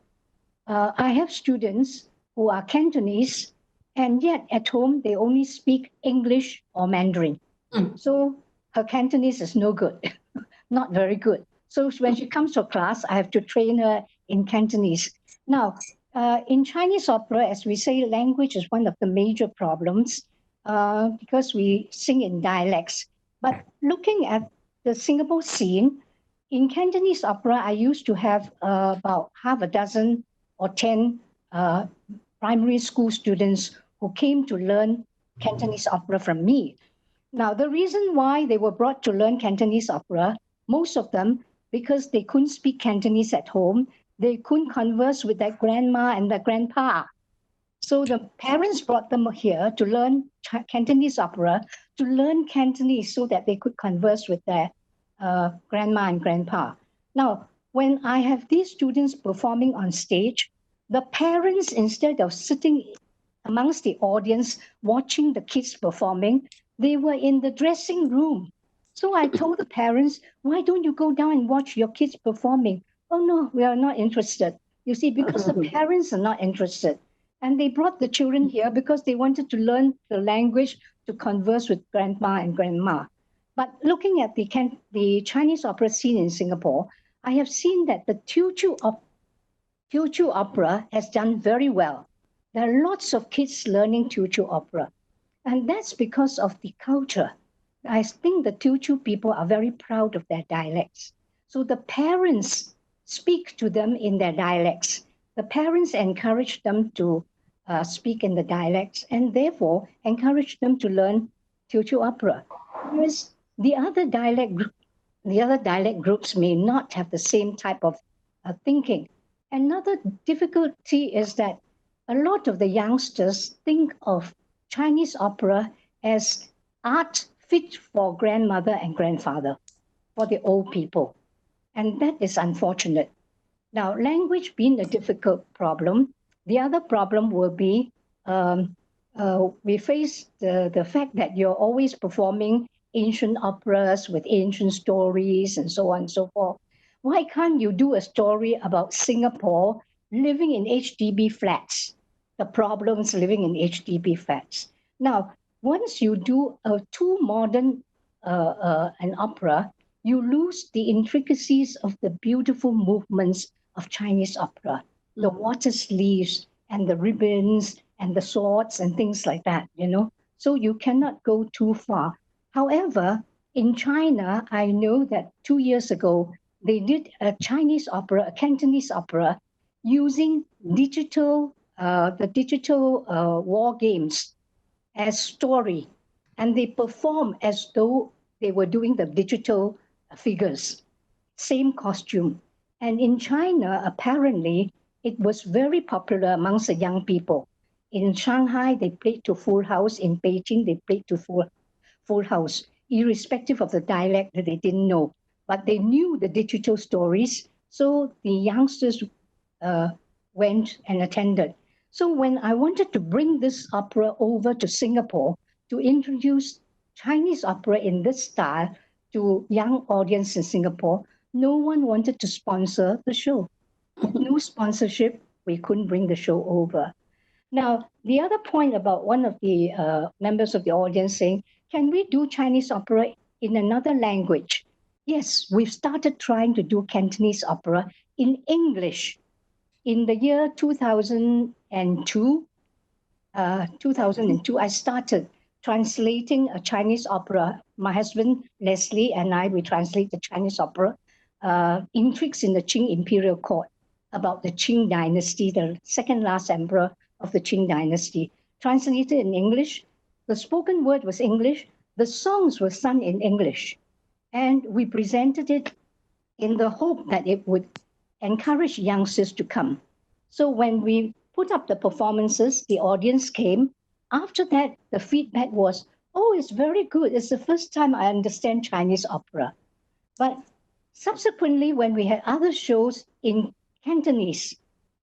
I have students who are Cantonese, and yet at home they only speak English or Mandarin. So her Cantonese is no good, not very good. So when she comes to class, I have to train her in Cantonese. Now, in Chinese opera, as we say, language is one of the major problems because we sing in dialects. But looking at the Singapore scene, in Cantonese opera, I used to have about half a dozen or 10 primary school students who came to learn Cantonese opera from me. Now, the reason why they were brought to learn Cantonese opera, most of them, because they couldn't speak Cantonese at home, they couldn't converse with their grandma and their grandpa. So the parents brought them here to learn Cantonese opera, to learn Cantonese so that they could converse with their grandma and grandpa. Now, when I have these students performing on stage, the parents, instead of sitting amongst the audience watching the kids performing, they were in the dressing room So I told the parents, why don't you go down and watch your kids performing? Oh no, we are not interested. You see, because the parents are not interested. And they brought the children here because they wanted to learn the language to converse with grandma and grandma. But looking at the Chinese opera scene in Singapore, I have seen that the Teochew opera has done very well. There are lots of kids learning Teochew opera. And that's because of the culture. I think the Teochew people are very proud of their dialects. So the parents speak to them in their dialects. The parents encourage them to speak in the dialects and therefore encourage them to learn Teochew opera. Whereas the other dialect groups may not have the same type of thinking. Another difficulty is that a lot of the youngsters think of Chinese opera as art fit for grandmother and grandfather, for the old people. And that is unfortunate. Now, language being a difficult problem, the other problem will be we face the fact that you're always performing ancient operas with ancient stories and so on and so forth. Why can't you do a story about Singapore living in HDB flats? The problems living in HDB flats. Now, once you do a too modern an opera, you lose the intricacies of the beautiful movements of Chinese opera, the water sleeves and the ribbons and the swords and things like that, you know. So you cannot go too far. However, in China, I know that 2 years ago, they did a Chinese opera, a Cantonese opera, using the digital war games as story. And they perform as though they were doing the digital figures, same costume. And in China, apparently, it was very popular amongst the young people. In Shanghai, they played to full house. In Beijing, they played to full house, irrespective of the dialect that they didn't know. But they knew the digital stories, so the youngsters went and attended. So when I wanted to bring this opera over to Singapore to introduce Chinese opera in this style to young audience in Singapore, no one wanted to sponsor the show. No sponsorship, we couldn't bring the show over. Now, the other point about one of the members of the audience saying, can we do Chinese opera in another language? Yes, we've started trying to do Cantonese opera in English. In the year 2002, I started translating a Chinese opera. My husband, Leslie, and I, we translate the Chinese opera, Intrigues in the Qing Imperial Court, about the Qing dynasty, the second last emperor of the Qing dynasty. Translated in English. The spoken word was English. The songs were sung in English. And we presented it in the hope that it would encourage youngsters to come. So when we put up the performances, the audience came. After that, the feedback was, oh, it's very good. It's the first time I understand Chinese opera. But subsequently, when we had other shows in Cantonese,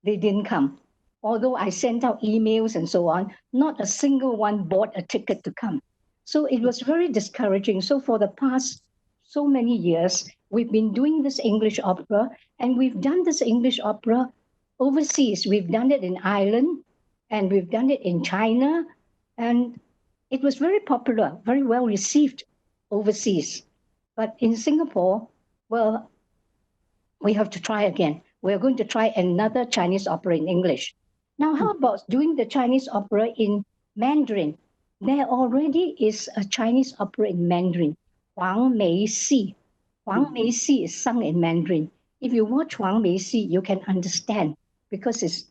they didn't come. Although I sent out emails and so on, not a single one bought a ticket to come. So it was very discouraging. So for the past so many years, we've been doing this English opera, and we've done this English opera overseas. We've done it in Ireland, and we've done it in China, and it was very popular, very well received overseas. But in Singapore, well, we have to try again. We're going to try another Chinese opera in English. Now, how about doing the Chinese opera in Mandarin? There already is a Chinese opera in Mandarin, Wang Mei Si. Wang Mei Si is sung in Mandarin. If you watch Wang Mei Si, you can understand because it's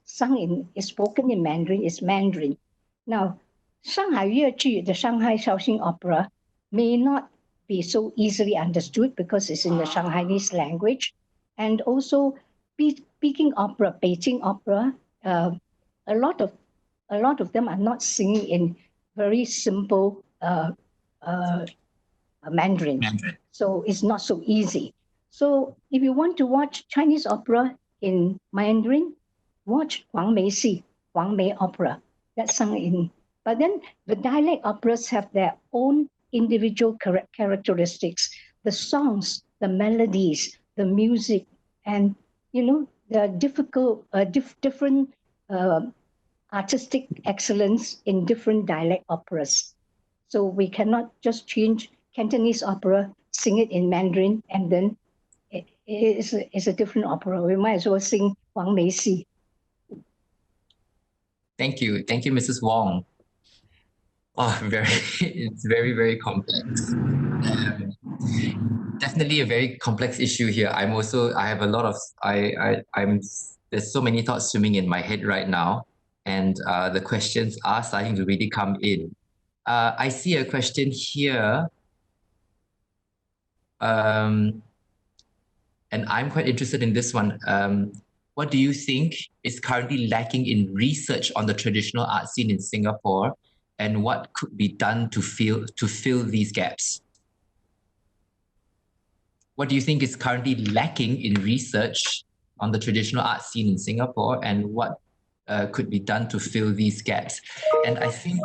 spoken in Mandarin, it's Mandarin. Now, Shanghai Yueju, the Shanghai Shaoxing opera, may not be so easily understood because it's in the Shanghainese language. And also, Peking opera, Beijing opera, a lot of them are not singing in very simple Mandarin. So it's not so easy. So if you want to watch Chinese opera in Mandarin, watch Wang Mei Si, Wang Mei opera. That's sung in. But then the dialect operas have their own individual characteristics, the songs, the melodies, the music, and the different artistic excellence in different dialect operas. So we cannot just change Cantonese opera, sing it in Mandarin, and then it's a different opera. We might as well sing Wang Mei Si. Thank you, Mrs. Wong. Oh, it's very, very complex. Definitely a very complex issue here. I have a lot of, there's so many thoughts swimming in my head right now, and the questions are starting to really come in. I see a question here, and I'm quite interested in this one. What do you think is currently lacking in research on the traditional art scene in Singapore, and what could be done to fill these gaps? What do you think is currently lacking in research on the traditional art scene in Singapore, and what could be done to fill these gaps? And I think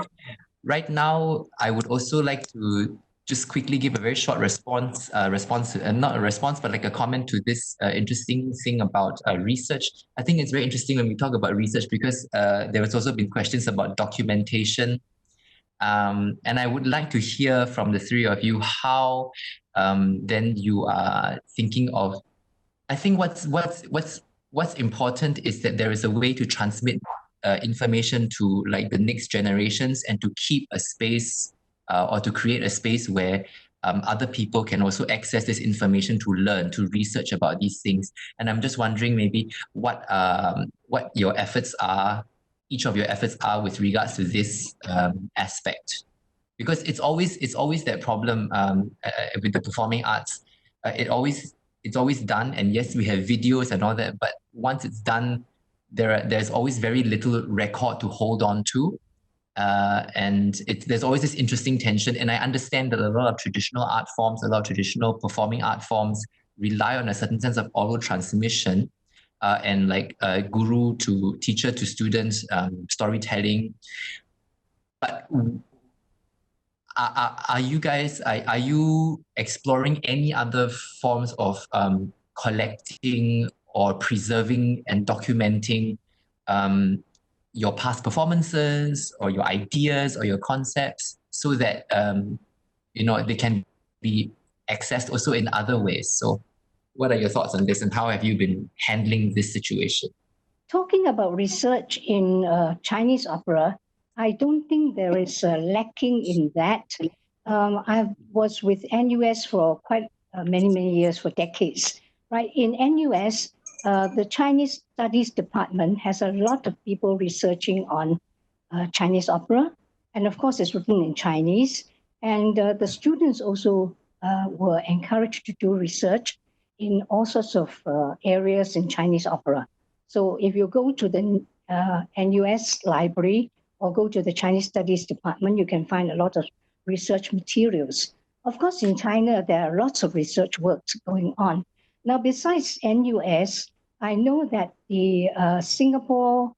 right now, I would also like to just quickly give a very short response, not a response, but like a comment to this interesting thing about research. I think it's very interesting when we talk about research because there has also been questions about documentation. And I would like to hear from the three of you how then you are thinking of. I think what's important is that there is a way to transmit information to like the next generations and to keep a space or to create a space where other people can also access this information to learn, to research about these things. And I'm just wondering maybe what your efforts are, each of your efforts are with regards to this aspect. Because it's always that problem with the performing arts. It's always done, and yes, we have videos and all that, but once it's done, there's always very little record to hold on to. And there's always this interesting tension. And I understand that a lot of traditional art forms, a lot of traditional performing art forms rely on a certain sense of oral transmission and like guru to teacher to students, storytelling. But are you exploring any other forms of collecting or preserving and documenting your past performances or your ideas or your concepts so that they can be accessed also in other ways? So what are your thoughts on this, and how have you been handling this situation? Talking about research in Chinese opera, I don't think there is a lacking in that. I was with NUS for quite many years, for decades. Right, in NUS, the Chinese Studies Department has a lot of people researching on Chinese opera, and of course, it's written in Chinese. And the students also were encouraged to do research in all sorts of areas in Chinese opera. So if you go to the NUS library, or go to the Chinese Studies Department, you can find a lot of research materials. Of course, in China, there are lots of research works going on. Now, besides NUS, I know that the Singapore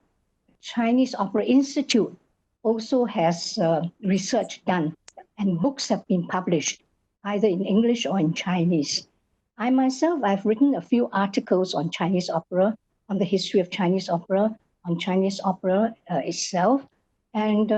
Chinese Opera Institute also has research done, and books have been published, either in English or in Chinese. I myself, I've written a few articles on Chinese opera, on the history of Chinese opera, on Chinese opera itself. And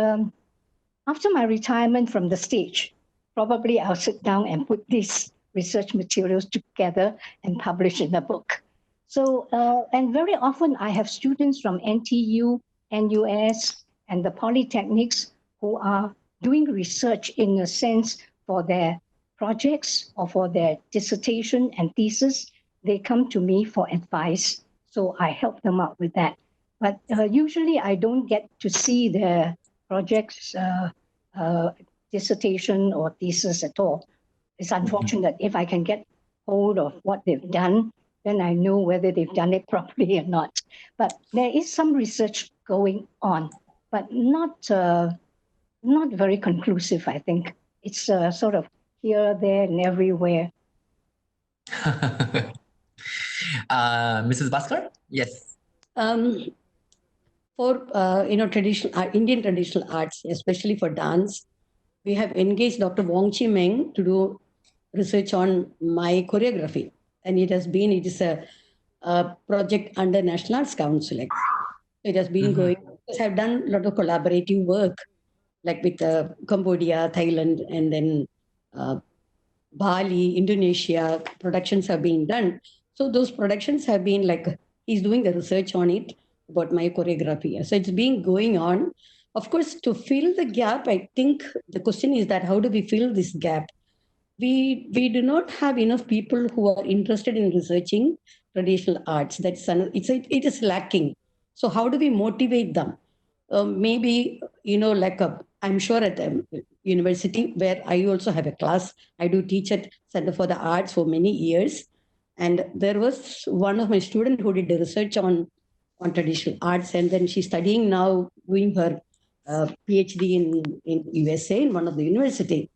after my retirement from the stage, probably I'll sit down and put these research materials together and publish in a book. So, and very often I have students from NTU, NUS, and the polytechnics who are doing research in a sense for their projects or for their dissertation and thesis. They come to me for advice, so I help them out with that. But usually I don't get to see their projects, dissertation or thesis at all. It's unfortunate. If I can get hold of what they've done, then I know whether they've done it properly or not. But there is some research going on, but not very conclusive, I think. It's sort of here, there, and everywhere. Mrs. Bhaskar? Yes. For traditional Indian traditional arts, especially for dance, we have engaged Dr. Wong to do research on my choreography. And it is a project under National Arts Council. It has been going, because I've done a lot of collaborative work, like with Cambodia, Thailand, and then Bali, Indonesia, productions have been done. So those productions have been like, he's doing the research on it about my choreography. So it's been going on. Of course, to fill the gap, I think the question is that how do we fill this gap? We do not have enough people who are interested in researching traditional arts. It is lacking. So how do we motivate them? Maybe I'm sure at the university where I also have a class. I do teach at Center for the Arts for many years, and there was one of my students who did the research on traditional arts, and then she's studying now, doing her PhD in USA in one of the university.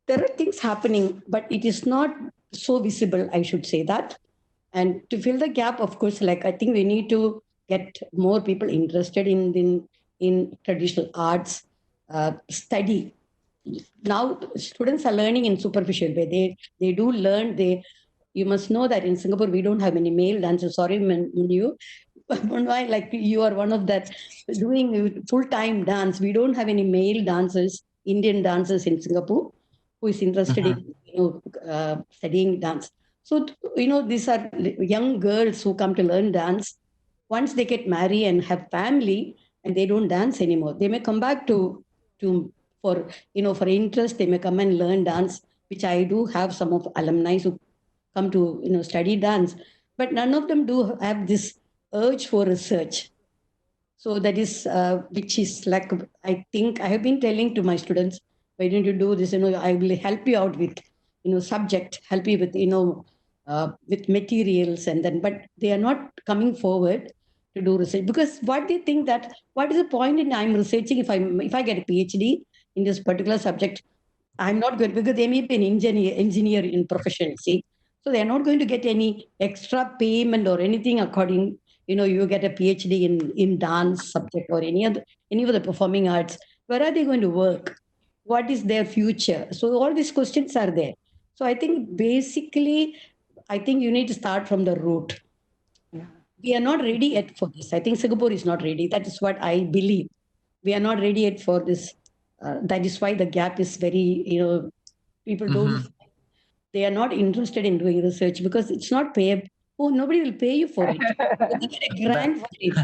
There are things happening, but it is not so visible, I should say that. And to fill the gap, of course, like I think we need to get more people interested in traditional arts study. Now students are learning in superficial way. They do learn. You must know that in Singapore we don't have any male dancers. Sorry, Mun Wai, like you are one of that doing full-time dance. We don't have any male dancers, Indian dancers in Singapore who is interested in studying dance. So these are young girls who come to learn dance. Once they get married and have family, and they don't dance anymore, they may come back for interest. They may come and learn dance, which I do have some of alumni who come to study dance, but none of them do have this urge for research. So that is which is like, I think I have been telling to my students, why don't you do this? I will help you out with subject, help you with materials, and then, but they are not coming forward to do research, because what they think that what is the point in I'm researching if I get a PhD in this particular subject, I'm not good, because they may be an engineer in profession, see. So they're not going to get any extra payment or anything according, you get a PhD in dance subject or any of the performing arts. Where are they going to work? What is their future? So all these questions are there. So I think basically, I think you need to start from the root. We are not ready yet for this. I think Singapore is not ready. That is what I believe. We are not ready yet for this. That is why the gap is very, people don't, they are not interested in doing research because it's not payable. Oh, nobody will pay you for it. You get a grant for it.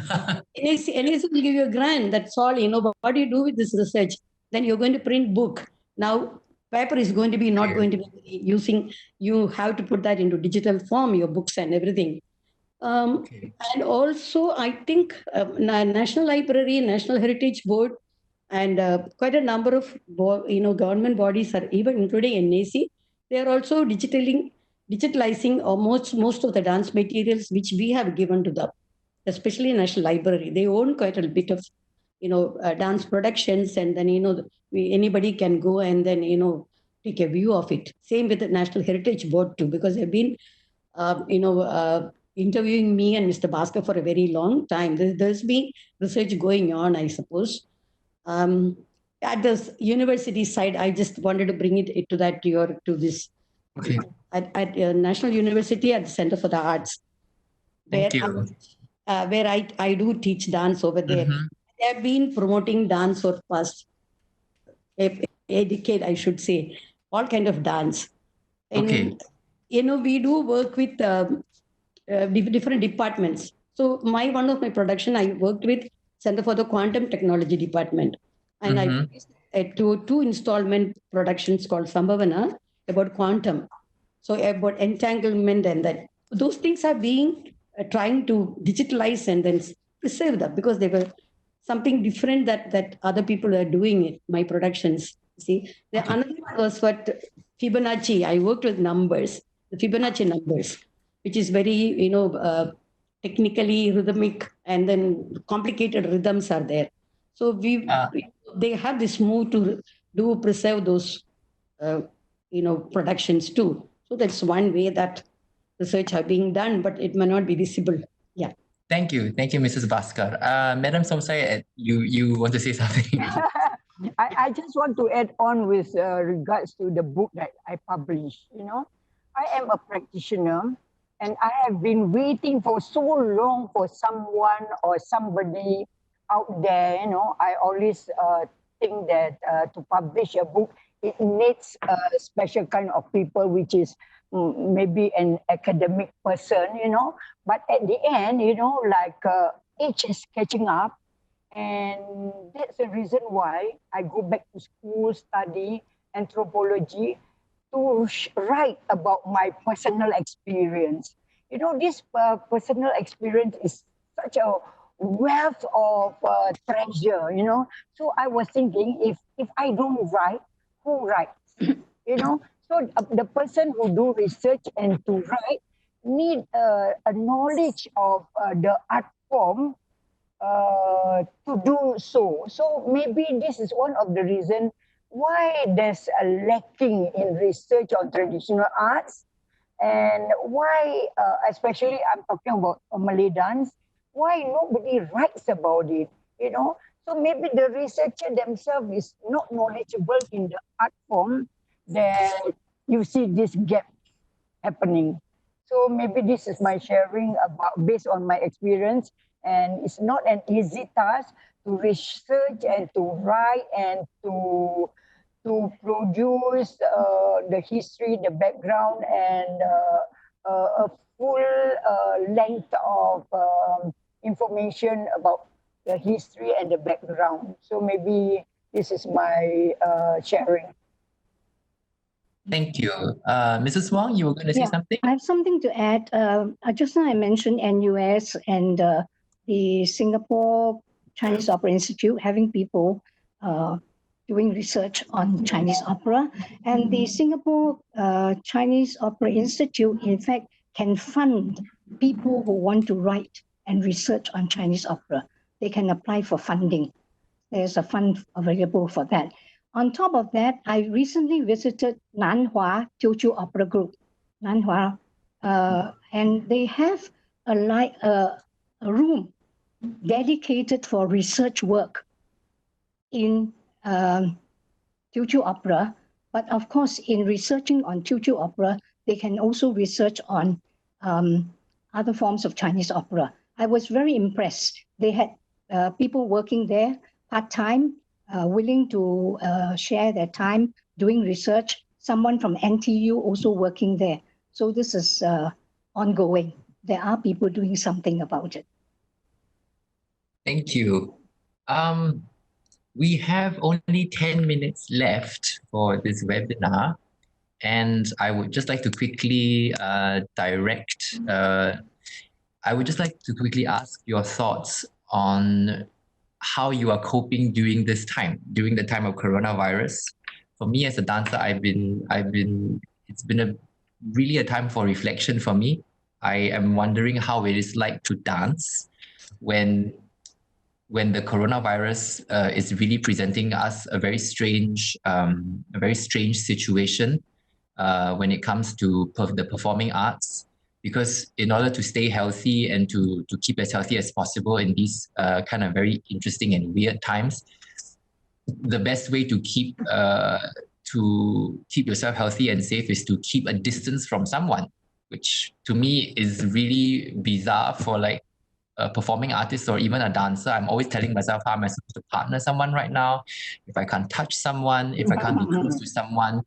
NAC will give you a grant. That's all. But what do you do with this research? Then you're going to print book. Now, paper is going to be not going to be using. You have to put that into digital form, your books and everything. And also, I think National Library, National Heritage Board, and quite a number of government bodies are even including NAC. They are also digitalizing most of the dance materials which we have given to them, especially National Library. They own quite a bit of dance productions, and then anybody can go and then take a view of it. Same with the National Heritage Board too, because they've been interviewing me and Mr. Bhaskar for a very long time. There's been research going on, I suppose. At the university side, I just wanted to bring it to this. Okay. At National University at the Center for the Arts, where I do teach dance over there. They have been promoting dance for past a decade, I should say, all kind of dance. And we do work with different departments. So one of my production, I worked with Center for the Quantum Technology Department, and I did two installment productions called Sambhavana about quantum, so about entanglement, and that those things are being trying to digitalize and then preserve them, because they were something different that other people are doing it. My productions, see, another was what Fibonacci. I worked with numbers, the Fibonacci numbers, which is very technically rhythmic, and then complicated rhythms are there. So they have this move to preserve those productions too. So that's one way that research are being done, but it may not be visible. Yeah. Thank you, Mrs. Bhaskar. Madam Somsai, you want to say something? I just want to add on with regards to the book that I published. I am a practitioner and I have been waiting for so long for someone or somebody out there. I always think that to publish a book, it needs a special kind of people, which is maybe an academic person, But at the end, like age is catching up. And that's the reason why I go back to school, study anthropology to write about my personal experience. This personal experience is such a wealth of treasure, So I was thinking, if I don't write, who writes? So the person who do research and to write need a knowledge of the art form to do so. So maybe this is one of the reasons why there's a lacking in research on traditional arts, and why, especially I'm talking about Malay dance, why nobody writes about it, So maybe the researcher themselves is not knowledgeable in the art form that you see this gap happening. So maybe this is my sharing about based on my experience, and it's not an easy task to research and to write and to produce the history, the background, and a full length of information about the history and the background. So maybe this is my sharing. Thank you. Mrs. Wong, you were going to say something? I have something to add. Just now I mentioned NUS and the Singapore Chinese Opera Institute having people doing research on Chinese opera. And the Singapore Chinese Opera Institute, in fact, can fund people who want to write and research on Chinese opera. They can apply for funding. There's a fund available for that. On top of that, I recently visited Nanhua Teochew Opera Group, Nanhua, and they have a room dedicated for research work in Teochew opera. But of course, in researching on Teochew opera, they can also research on other forms of Chinese opera. I was very impressed. They had people working there part-time, willing to share their time doing research. Someone from NTU also working there. So this is ongoing. There are people doing something about it. Thank you. We have only 10 minutes left for this webinar, and I would just like to quickly ask your thoughts on how you are coping during this time, during the time of coronavirus. For me as a dancer, it's been really a time for reflection for me. I am wondering how it is like to dance when the coronavirus is really presenting us a very strange situation when it comes to the performing arts. Because in order to stay healthy and to keep as healthy as possible in these kind of very interesting and weird times, the best way to keep yourself healthy and safe is to keep a distance from someone, which to me is really bizarre for like a performing artist or even a dancer. I'm always telling myself, how am I supposed to partner someone right now? If I can't touch someone, if I can't be close to someone,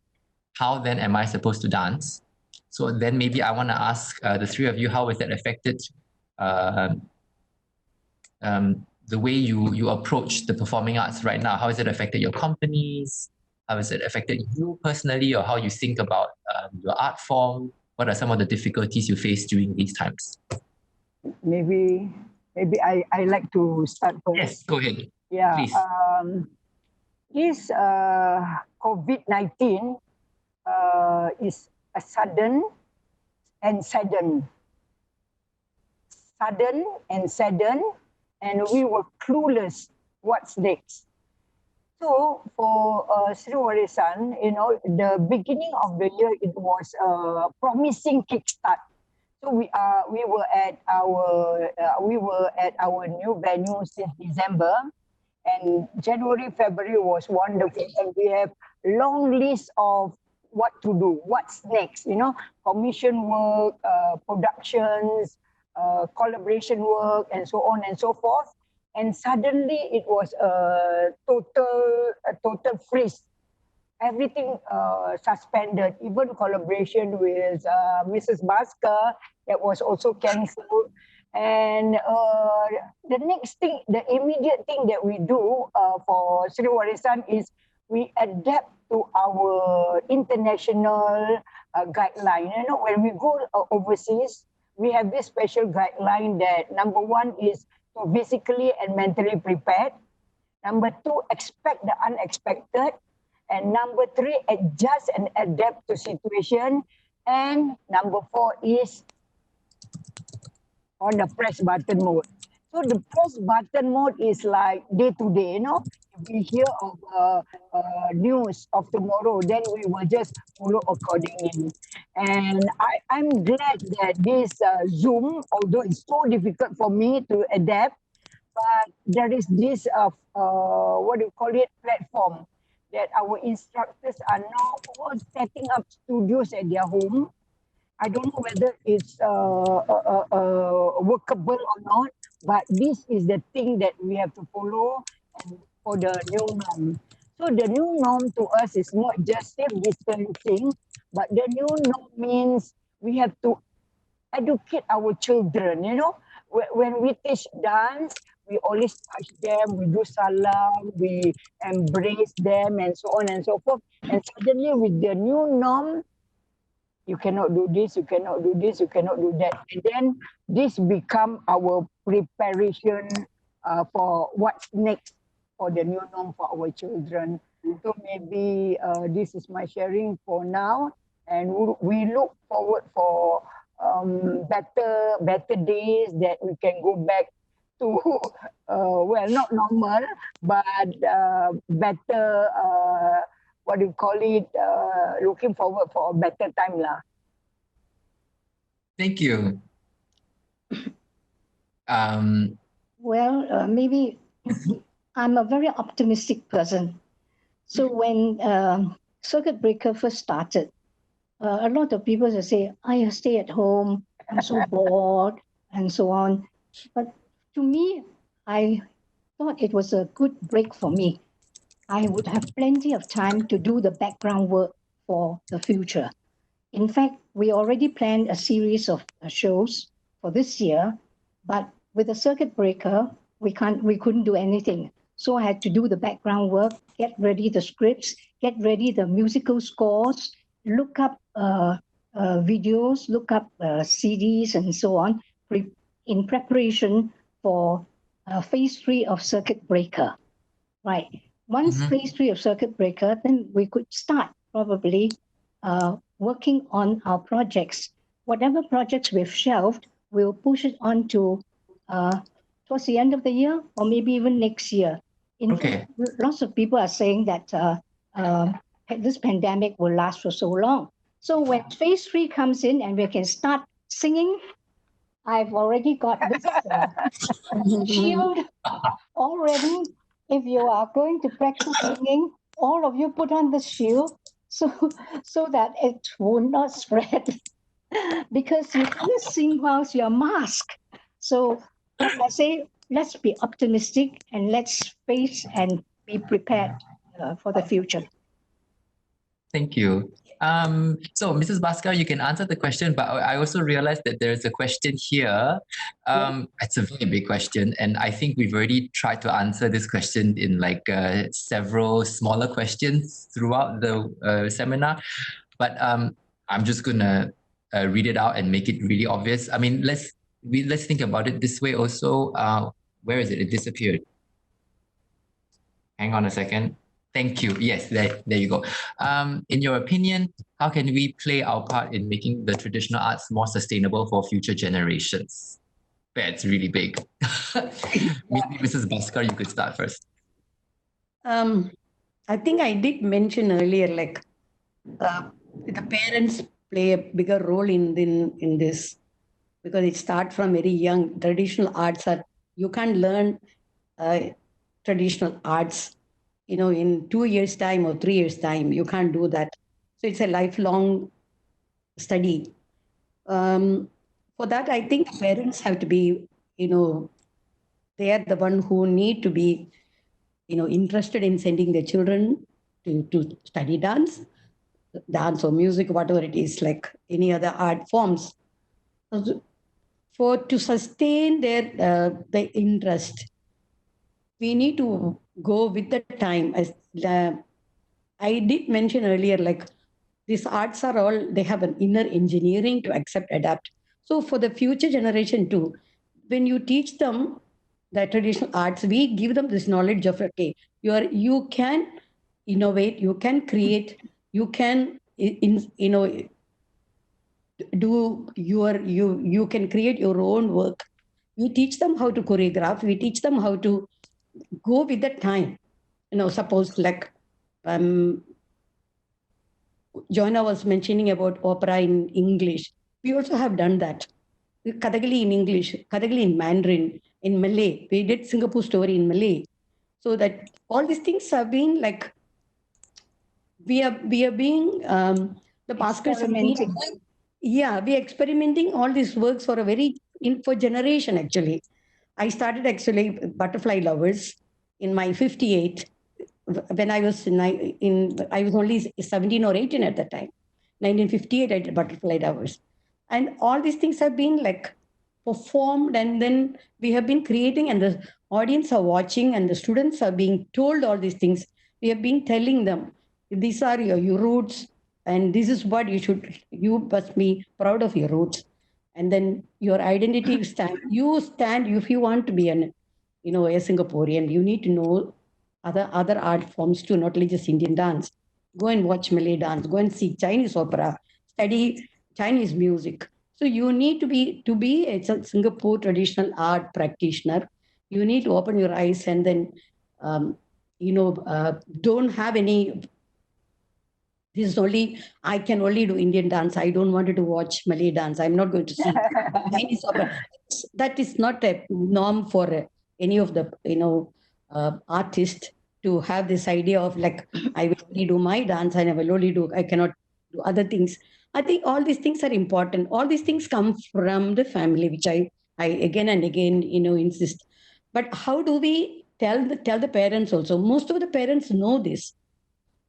how then am I supposed to dance? So then maybe I want to ask the three of you, how has that affected the way you approach the performing arts right now? How has it affected your companies? How has it affected you personally, or how you think about your art form? What are some of the difficulties you face during these times? Maybe I like to start first. Yes, go ahead. Yeah. Please. This COVID-19 is a sudden and we were clueless what's next. So for Sri Warisan, the beginning of the year, it was a promising kickstart. So we were at our new venue since December, And January, February was wonderful. And we have long list of what to do, what's next, commission work, productions, collaboration work, and so on and so forth. And suddenly it was a total freeze. Everything suspended, even collaboration with Mrs. Bhaskar, that was also cancelled. And the next thing, the immediate thing that we do for Sri Warisan is we adapt to our international guideline. When we go overseas, we have this special guideline that number one is to physically and mentally prepared. Number two, expect the unexpected. And number three, adjust and adapt to situation. And number four is on the press button mode. So the press button mode is like day to day, If we hear of news of tomorrow, then we will just follow accordingly. And I'm glad that this Zoom, although it's so difficult for me to adapt, but there is this, platform that our instructors are now all setting up studios at their home. I don't know whether it's workable or not, but this is the thing that we have to follow and for the new norm. So the new norm to us is not just safe distancing, but the new norm means we have to educate our children, When we teach dance, we always touch them, we do salam, we embrace them, and so on and so forth. And suddenly with the new norm, you cannot do this, you cannot do this, you cannot do that. And then this become our preparation for what's next for the new norm for our children. So maybe this is my sharing for now. And we look forward for better days that we can go back to, not normal, but better, looking forward for a better time lah. Thank you. Maybe I'm a very optimistic person. So when circuit breaker first started, a lot of people will say, I stay at home, I'm so bored, and so on. But to me, I thought it was a good break for me. I would have plenty of time to do the background work for the future. In fact, we already planned a series of shows for this year, but with the circuit breaker, we couldn't do anything. So I had to do the background work, get ready the scripts, get ready the musical scores, look up videos, look up CDs and so on, in preparation for phase 3 of circuit breaker. Right. Once phase 3 of circuit breaker, then we could start probably working on our projects. Whatever projects we've shelved, we'll push it on to towards the end of the year or maybe even next year. In fact, lots of people are saying that this pandemic will last for so long. So when phase 3 comes in and we can start singing, I've already got this shield already. If you are going to practice singing, all of you put on the shield so that it will not spread because you can't sing whilst you're masked. So I say, let's be optimistic and let's face and be prepared for the future. Thank you. So, Mrs. Bhaskar, you can answer the question, but I also realized that there's a question here. It's a very big question, and I think we've already tried to answer this question in several smaller questions throughout the seminar. But I'm just gonna read it out and make it really obvious. I mean, let's think about it this way also. Where is it? It disappeared. Hang on a second. Thank you. Yes, there you go. In your opinion, how can we play our part in making the traditional arts more sustainable for future generations? That's really big. Maybe Mrs. Bhaskar, you could start first. I think I did mention earlier, the parents play a bigger role in this because it starts from very young. Traditional arts you can't learn traditional arts, in 2 years' time or 3 years' time. You can't do that. So it's a lifelong study. For that, I think parents have to be, they are the one who need to be, interested in sending their children to study dance or music, whatever it is, like any other art forms, for to sustain their interest. We need to go with the time. As I did mention earlier, like these arts are all, they have an inner engineering to accept, adapt. So for the future generation too, when you teach them the traditional arts, we give them this knowledge of, okay, you can innovate, you can create, you can you can create your own work. We teach them how to choreograph, we teach them how to go with the time. Suppose like um Joanna was mentioning about opera in English. We also have done that. Kathakali in English, Kathakali in Mandarin, in Malay. We did Singapore story in Malay. So that all these things have been like, we are being the Bhaskars have been, yeah, we are experimenting all these works for a for generation actually. I started actually Butterfly Lovers in my 58, when I was I was only 17 or 18 at that time. 1958, I did Butterfly Lovers. And all these things have been like performed, and then we have been creating, and the audience are watching, and the students are being told all these things. We have been telling them, these are your roots, and this is what you must be proud of your roots. And then your identity stand if you want to be a Singaporean, you need to know other art forms too, not only just Indian dance. Go and watch Malay dance, go and see Chinese opera, study Chinese music. So you need to be a Singapore traditional art practitioner. You need to open your eyes, and then don't have any, this is only, I can only do Indian dance. I don't want to watch Malay dance. I'm not going to see Chinese opera. That is not a norm for any of the artists to have this idea of like, I will only do my dance and I cannot do other things. I think all these things are important. All these things come from the family, which I again and again insist. But how do we tell the parents also? Most of the parents know this,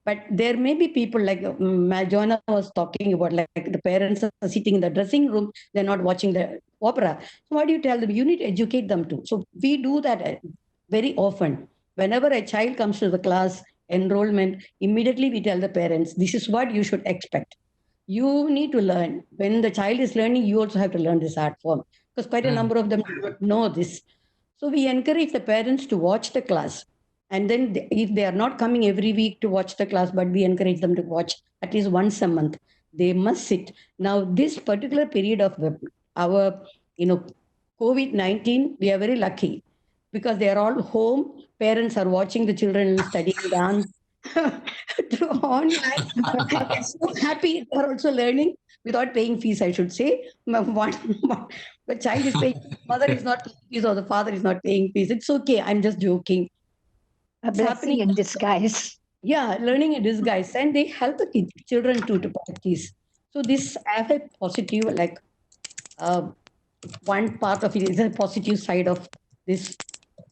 but there may be people like Joanna was talking about, like the parents are sitting in the dressing room, they're not watching the opera. So what do you tell them? You need to educate them too. So we do that very often. Whenever a child comes to the class enrollment, immediately we tell the parents, this is what you should expect. You need to learn. When the child is learning, you also have to learn this art form, because quite a number of them do not know this. So we encourage the parents to watch the class. And then if they are not coming every week to watch the class, but we encourage them to watch at least once a month, they must sit. Now, this particular period of our, COVID-19, we are very lucky because they are all home. Parents are watching the children studying dance through online. I'm so happy they're also learning without paying fees, I should say. The child is paying, mother is not paying fees, or the father is not paying fees. It's okay. I'm just joking. A blessing in disguise. Yeah, learning in disguise, and they help the children too to practice. So this have a positive, like one part of it is a positive side of this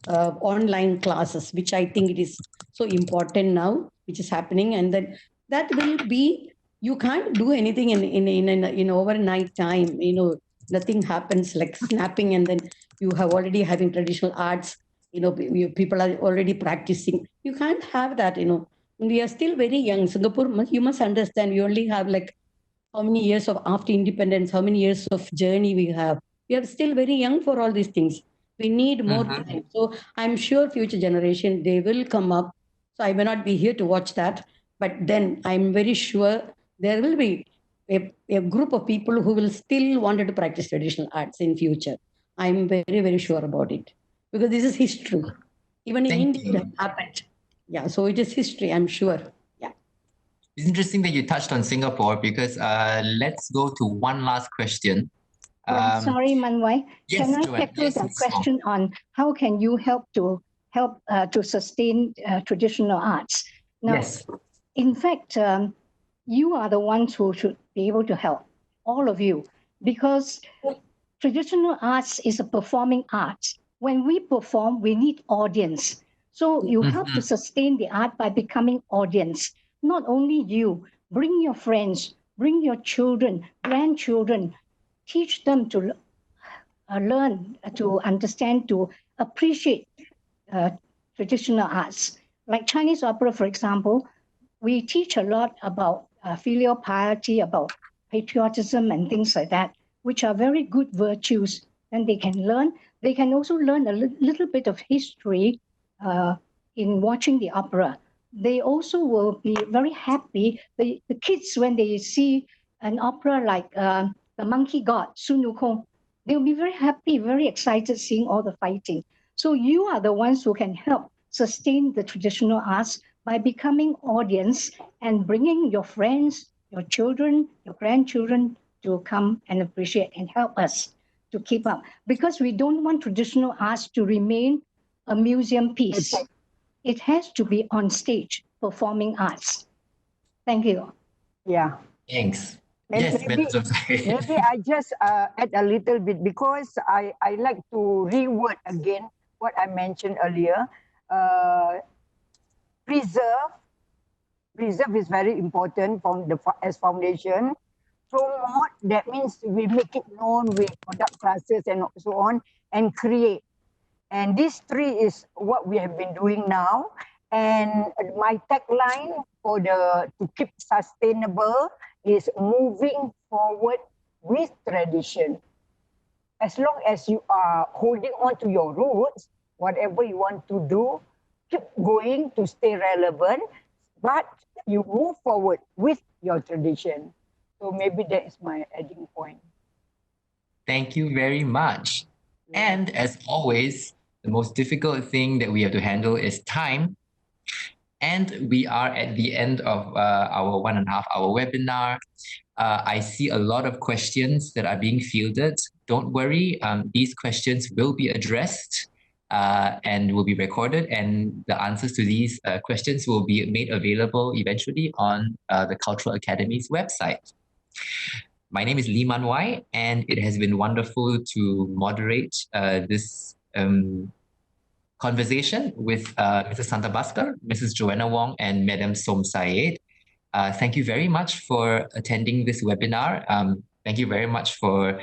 online classes, which I think it is so important now, which is happening, and then that will be, you can't do anything in overnight time. Nothing happens like snapping, and then you have already having traditional arts. People are already practicing. You can't have that. We are still very young. Singapore, you must understand. We only have like how many years of after independence, how many years of journey we have. We are still very young for all these things. We need more time. So I'm sure future generation, they will come up. So I may not be here to watch that, but then I'm very sure there will be a group of people who will still wanted to practice traditional arts in future. I'm very, very sure about it, because this is history. Even in Thank India, you. that happened. Yeah, so it is history, I'm sure. Yeah. It's interesting that you touched on Singapore because let's go to one last question. Sorry, Mun Wai. Yes, Can I Joanna. tackle Yes, that Mrs. Wong. question on how can you help to help to sustain traditional arts. Now, Yes. in fact, you are the ones who should be able to help, all of you, because traditional arts is a performing art. When we perform, we need audience. So you help to sustain the art by becoming audience. Not only you, bring your friends, bring your children, grandchildren, teach them to learn, to understand, to appreciate uh, traditional arts. Like Chinese opera, for example, we teach a lot about filial piety, about patriotism and things like that, which are very good virtues. And they can learn. They can also learn a little bit of history in watching the opera. They also will be very happy. The kids, when they see an opera like The Monkey God, Sun Wukong, they'll be very happy, very excited seeing all the fighting. So you are the ones who can help sustain the traditional arts by becoming audience and bringing your friends, your children, your grandchildren to come and appreciate and help us to keep up. Because we don't want traditional arts to remain a museum piece. It has to be on stage, performing arts. Thank you. Yeah. Thanks. And Yes, maybe, Madam Santha. maybe I just add a little bit because I like to reword again what I mentioned earlier. Uh, preserve is very important from the as foundation. Promote, that means we make it known, we conduct classes and so on, and create. And these three is what we have been doing now. And my tagline for the to keep sustainable is moving forward with tradition. As long as you are holding on to your roots, whatever you want to do, keep going to stay relevant, but you move forward with your tradition. So maybe that is my adding point. Thank you very much. And as always, the most difficult thing that we have to handle is time. And we are at the end of our 1.5 hour webinar. I see a lot of questions that are being fielded. Don't worry, these questions will be addressed and will be recorded, and the answers to these questions will be made available eventually on the Cultural Academy's website. My name is Lee Mun Wai, and it has been wonderful to moderate this conversation with Mrs. Santha Bhaskar, Mrs. Joanna Wong, and Madam Som Syed. Thank you very much for attending this webinar. Thank you very much for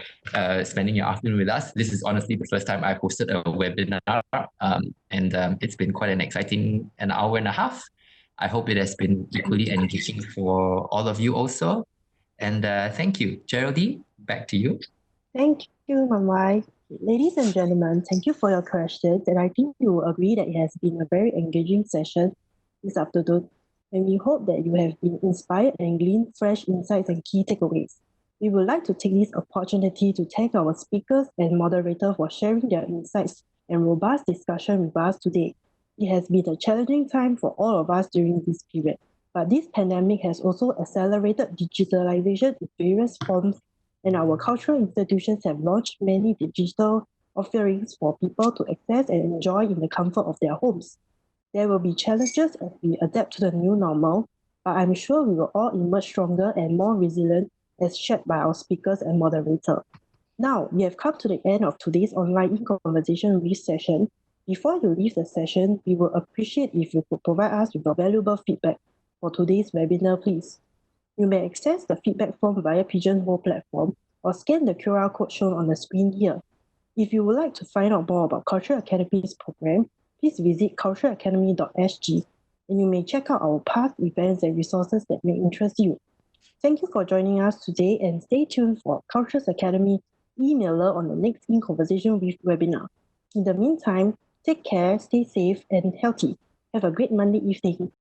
spending your afternoon with us. This is honestly the first time I've hosted a webinar, and it's been quite an exciting 1.5 hours. I hope it has been equally engaging for all of you also. And thank you. Geraldine, back to you. Thank you, Mun Wai. Ladies and gentlemen, thank you for your questions, and I think you will agree that it has been a very engaging session this afternoon, and we hope that you have been inspired and gleaned fresh insights and key takeaways. We would like to take this opportunity to thank our speakers and moderator for sharing their insights and robust discussion with us today. It has been a challenging time for all of us during this period, but this pandemic has also accelerated digitalization in various forms, and our cultural institutions have launched many digital offerings for people to access and enjoy in the comfort of their homes. There will be challenges as we adapt to the new normal, but I'm sure we will all emerge stronger and more resilient as shared by our speakers and moderator. Now, we have come to the end of today's online in-conversation with session. Before you leave the session, we would appreciate if you could provide us with your valuable feedback for today's webinar, please. You may access the feedback form via Pigeonhole platform or scan the QR code shown on the screen here. If you would like to find out more about Cultural Academy's program, please visit culturalacademy.sg, and you may check out our past events and resources that may interest you. Thank you for joining us today, and stay tuned for Cultural Academy emailer on the next In Conversation With webinar. In the meantime, take care, stay safe and healthy. Have a great Monday evening.